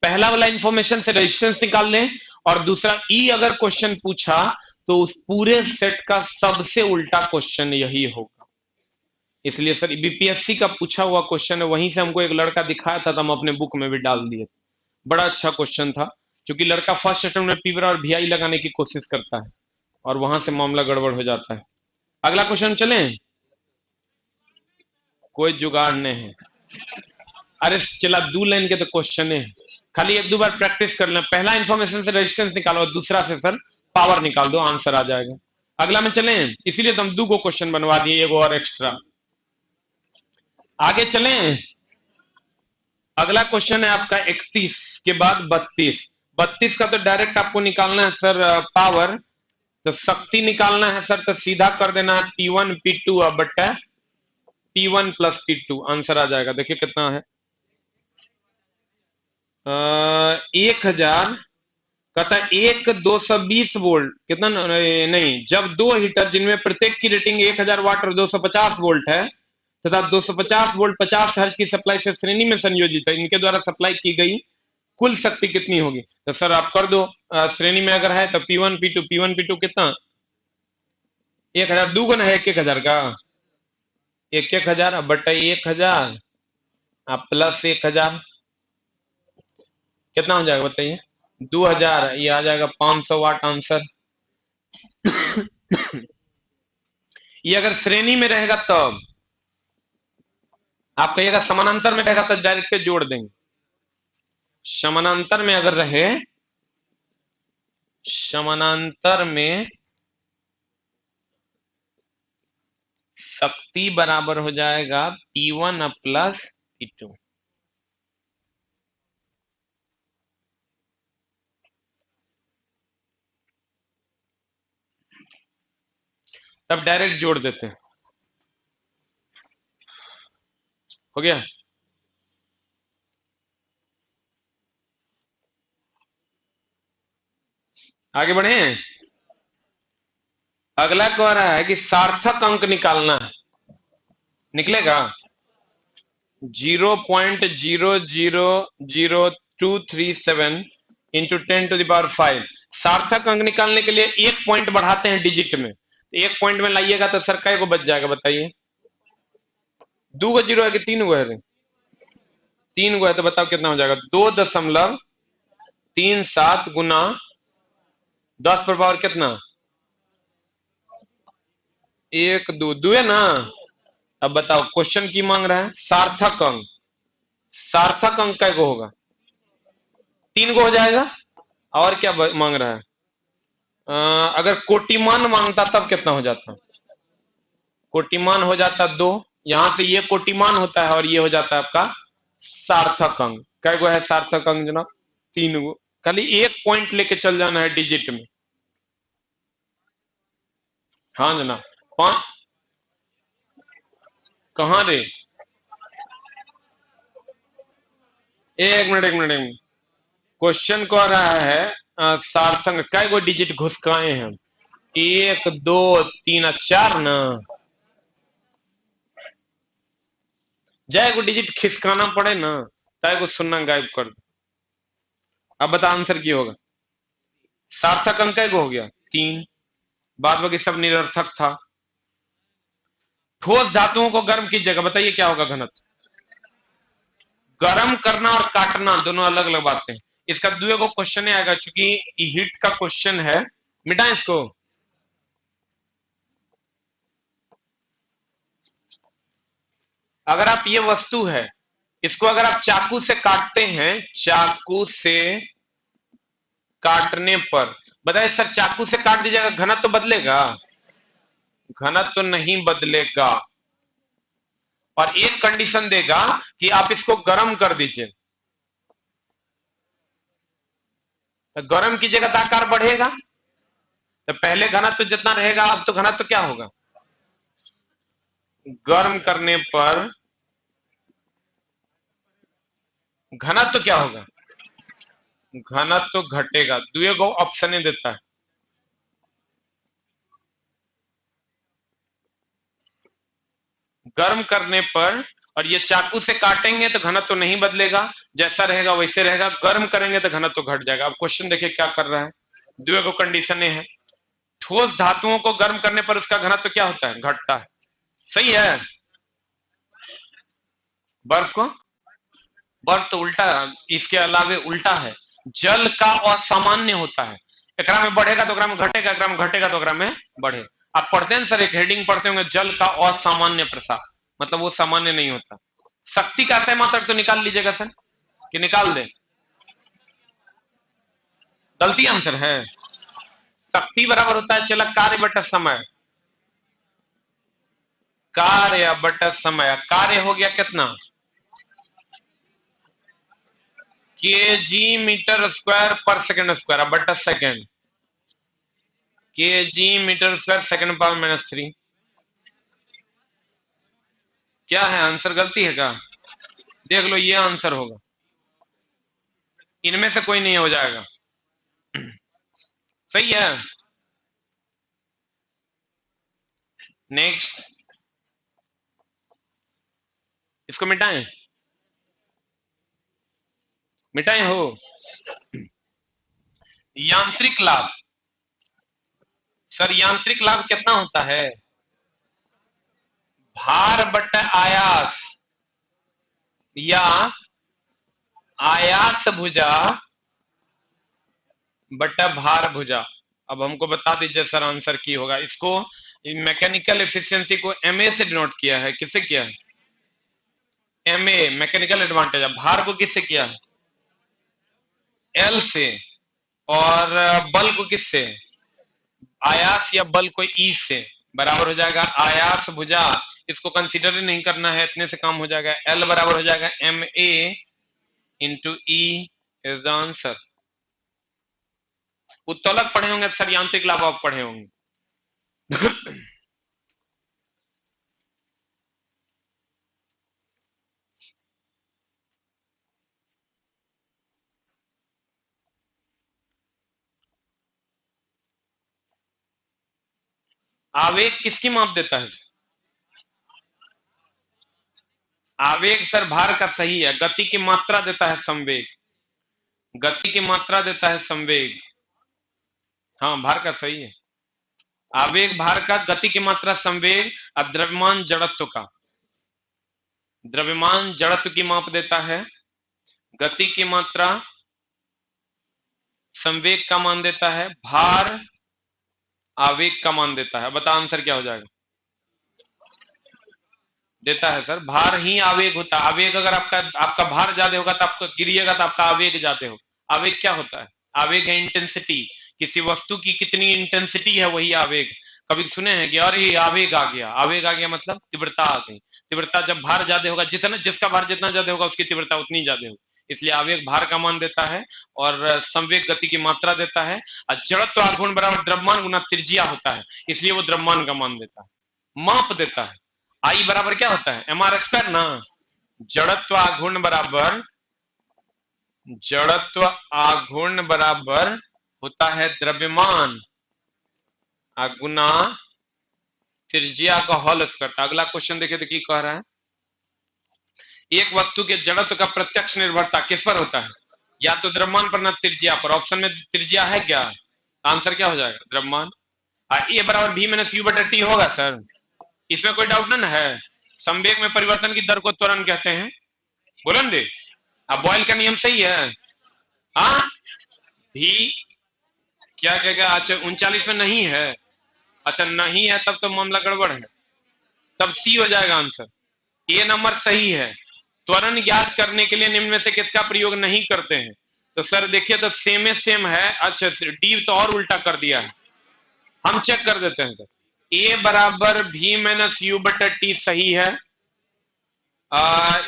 पहला वाला इंफॉर्मेशन से रेजिस्टेंस निकाल लें, और दूसरा ई अगर क्वेश्चन पूछा तो उस पूरे सेट का सबसे उल्टा क्वेश्चन यही होगा। इसलिए सर बीपीएससी का पूछा हुआ क्वेश्चन है, वहीं से हमको एक लड़का दिखाया था तो हम अपने बुक में भी डाल दिए। बड़ा अच्छा क्वेश्चन था, क्योंकि लड़का फर्स्ट अटेम्प्ट में पीवर और वीआई लगाने की कोशिश करता है और वहां से मामला गड़बड़ हो जाता है। अगला क्वेश्चन चलें, कोई जुगाड़ नहीं है। अरे चला 2 लाइन के तो क्वेश्चन है, खाली एक दो बार प्रैक्टिस कर लें। पहला इंफॉर्मेशन से रेजिस्टेंस निकालो, दूसरा से सर पावर निकाल दो, आंसर आ जाएगा। अगला में चलें, इसीलिए तो हम 2 क्वेश्चन बनवा दिए, एक और एक्स्ट्रा। आगे चलें, अगला क्वेश्चन है आपका 31 के बाद 32। 32 का तो डायरेक्ट आपको निकालना है सर पावर, तो शक्ति निकालना है सर, तो सीधा कर देना है P1 P2 बट्टा P1 प्लस P2, आंसर आ जाएगा। देखिए कितना है, 1000, कहता है 1 220 वोल्ट, कितना नहीं, जब दो हीटर जिनमें प्रत्येक की रेटिंग 1000 वाट और 250 वोल्ट है तथा 250 वोल्ट 50 हर्ट्ज की सप्लाई से श्रेणी में संयोजित है, इनके द्वारा सप्लाई की गई कुल शक्ति कितनी होगी? तो सर आप कर दो, श्रेणी में अगर है तो P1 P2 कितना, 1000, दो गुना है 1000 का, 1000 बटा 1000 प्लस 1000, कितना हो जाएगा बताइए? 2000, ये आ जाएगा 500 वाट आंसर। ये अगर श्रेणी में रहेगा तब, आप कहिएगा समानांतर में रहेगा तो डायरेक्ट जोड़ देंगे। समानांतर में अगर रहे, समानांतर में शक्ति बराबर हो जाएगा P1 प्लस P2। तब डायरेक्ट जोड़ देते हैं, हो गया। आगे बढ़े, अगला कह रहा है कि सार्थक अंक निकालना है, निकलेगा 0.0000237 इंटू 10⁵। सार्थक अंक निकालने के लिए एक पॉइंट बढ़ाते हैं डिजिट में, एक पॉइंट में लाइएगा तो सर कै को बच जाएगा बताइए? 2 गो जीरो है कि 3 गो है? 3 गो है, तो बताओ कितना हो जाएगा? 2.37 गुना 10 पर पावर कितना, 1 2 2 है ना। अब बताओ क्वेश्चन की मांग रहा है सार्थक अंक, सार्थक अंक कै को होगा? 3 गो हो जाएगा। और क्या मांग रहा है? अगर कोटिमान मांगता तब कितना हो जाता? कोटिमान हो जाता 2, यहां से ये कोटिमान होता है और ये हो जाता है आपका सार्थक अंक। कै गो है सार्थक अंक जनाब? 3 गो। खाली एक पॉइंट लेके चल जाना है डिजिट में। हाँ जनाब, पांच, कहाँ रे? एक मिनट, एक मिनट, एक मिनट। क्वेश्चन कह रहा है सार्थक कै गो डिजिट घुसकाए हैं? 1 2 3 4 ना। जाए को डिजिट खिसकाना पड़े ना, ताकि को सुनना गायब कर दो। अब बता आंसर की होगा? सार्थक अंक को हो गया 3, बाद बाकी सब निरर्थक था। ठोस धातुओं को गर्म कीजिएगा, बताइए क्या होगा घनत्व? गर्म करना और काटना दोनों अलग अलग बातें हैं। इसका दुए को क्वेश्चन आएगा, चूंकि हीट का क्वेश्चन है, मिटाएं इसको। अगर आप, ये वस्तु है, इसको अगर आप चाकू से काटते हैं, चाकू से काटने पर बताइए सर, चाकू से काट दीजिएगा घनत्व तो बदलेगा? घनत्व तो नहीं बदलेगा। और एक कंडीशन देगा कि आप इसको गर्म कर दीजिए, तो गर्म कीजिएगा तो आकार बढ़ेगा। तो पहले घनत्व तो जितना रहेगा, अब तो घनत्व तो क्या होगा? गर्म करने पर घनत्व तो क्या होगा? घनत्व तो घटेगा। दुए को ऑप्शन देता है, गर्म करने पर, और ये चाकू से काटेंगे तो घनत्व तो नहीं बदलेगा, जैसा रहेगा वैसे रहेगा। गर्म करेंगे तो घनत्व तो घट जाएगा। अब क्वेश्चन देखिए क्या कर रहा है, दुए को कंडीशन है, ठोस धातुओं को गर्म करने पर उसका घनत्व तो क्या होता है? घटता है। सही है। बर्फ को, बर्फ तो उल्टा, इसके अलावे उल्टा है, जल का असामान्य होता है। एकरा में बढ़ेगा तो एकरा में घटेगा, एकरा में घटेगा तो एकरा में बढ़े। आप पढ़ते हैं सर, एक हेडिंग पढ़ते होंगे, जल का असामान्य प्रसार, मतलब वो सामान्य नहीं होता। शक्ति का असह मात्रक तो निकाल लीजिएगा सर, कि निकाल दे? गलती आंसर है। शक्ति बराबर होता है, चला कार्य बटा समय, कार्य बटा समय। कार्य हो गया कितना? केजी मीटर स्क्वायर पर सेकंड स्क्वायर, अब बटा second, KG meter square second power -3। क्या है आंसर? गलती है क्या? देख लो, ये आंसर होगा, इनमें से कोई नहीं हो जाएगा। सही है। नेक्स्ट, इसको मिटाएं, मिटाएं हो। यांत्रिक लाभ, सर यांत्रिक लाभ कितना होता है? भार बटा आयास, या आयास भुजा बटा भार भुजा। अब हमको बता दीजिए सर आंसर की होगा। इसको मैकेनिकल एफिशिएंसी को एमए से डिनोट किया है। किससे किया है? MA, mechanical advantage. भार को किससे किया है? एल से। और बल को किससे? आयास या बल को ई से। बराबर हो जाएगा आयास भुजा, इसको कंसीडर ही नहीं करना है, इतने से काम हो जाएगा। एल बराबर हो जाएगा M A into E is the answer. उत्तोलक पढ़े होंगे सर, यांत्रिक लाभ आप पढ़े होंगे। आवेग किसकी माप देता है? आवेग सर भार का सही है, गति की मात्रा देता है संवेग, गति की मात्रा देता है संवेग। हाँ भार का सही है। आवेग भार का, गति की मात्रा संवेग, अब द्रव्यमान जड़त्व का, द्रव्यमान जड़त्व की माप देता है, गति की मात्रा संवेग का मान देता है, भार आवेग का मान देता है। बता आंसर क्या हो जाएगा? देता है सर, भार ही आवेग होता है। आवेग अगर आपका भार ज्यादा होगा तो आपका गिरिएगा तो आपका आवेग ज्यादा हो। आवेग क्या होता है? आवेग है इंटेंसिटी, किसी वस्तु की कितनी इंटेंसिटी है वही आवेग। कभी सुने हैं कि अरे आवेग आ गया? आवेग आ गया मतलब तीव्रता आ गई। तीव्रता जब भार ज्यादा होगा, जितना जिसका भार जितना ज्यादा होगा उसकी तीव्रता उतनी ज्यादा होगी। इसलिए आवेग भार का मान देता है और संवेग गति की मात्रा देता है। और जड़त्व आघूर्ण बराबर द्रव्यमान गुना त्रिज्या होता है, इसलिए वो द्रव्यमान का मान देता है, माप देता है। आई बराबर क्या होता है? एमआर स्क्वायर ना। जड़त्व आघूर्ण बराबर, जड़त्व आघूर्ण बराबर होता है द्रव्यमान गुना त्रिज्या का होल स्क्वायर। अगला क्वेश्चन देखिए तो की कह रहा है, एक वस्तु के जड़त्व का प्रत्यक्ष निर्भरता किस पर होता है? या तो द्रव्यमान पर ना त्रिज्या पर। ऑप्शन में त्रिज्या है क्या? आंसर क्या हो जाएगा? द्रव्यमान। ए बराबर भी माइनस यू बटा टी होगा सर, इसमें कोई डाउट ना है। संवेग में परिवर्तन की दर को त्वरण कहते हैं। बोलन दे, अब बॉयल का नियम सही है। हाँ भी क्या कहेगा? अच्छा 39 में नहीं है, अच्छा नहीं है तब तो मामला गड़बड़ है, तब सी हो जाएगा आंसर। ए नंबर सही है। त्वरण ज्ञात करने के लिए निम्न में से किसका प्रयोग नहीं करते हैं? तो सर देखिए तो सेम सेम है। अच्छा डी तो और उल्टा कर दिया है, हम चेक कर देते हैं। ए बराबर भी माइनस यू बटा टी सही है।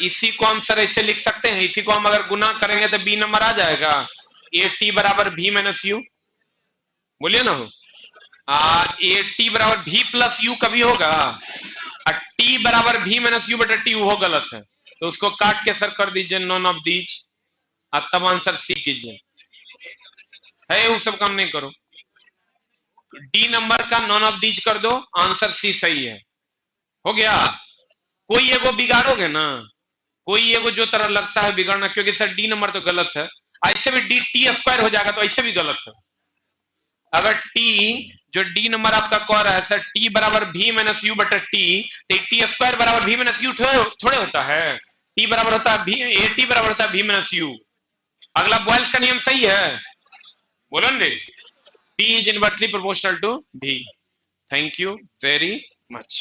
इसी को हम सर ऐसे लिख सकते हैं, इसी को हम अगर गुना करेंगे तो बी नंबर आ जाएगा। ए टी बराबर भी माइनस यू, बोलिए ना हो। ए टी बराबर भी प्लस यू कभी होगा? टी बराबर भी माइनस यू बटा टी, वो गलत है, तो उसको काट के सर कर दीजिए नॉन ऑफ दीज, तब आंसर सी कीजिए। है वो सब काम नहीं करो, डी नंबर का नॉन ऑफ दीज कर दो, आंसर सी सही है। हो गया। कोई एगो बिगाड़ोगे ना, कोई एगो जो तरह लगता है बिगड़ना, क्योंकि सर डी नंबर तो गलत है। ऐसे भी डी टी स्क्वायर हो जाएगा तो ऐसे भी गलत है। अगर टी जो डी नंबर आपका कह रहा है सर टी बराबर भी माइनस यू बटा टी, तो टी स्क्वायर बराबर भी माइनस यू थोड़े होता है। टी बराबर होता है भी, ए टी बराबर होता है भी माइनस यू। अगला बॉयल्स का नियम सही है, बोलो ना। P is inversely proportional to V. Thank you very much.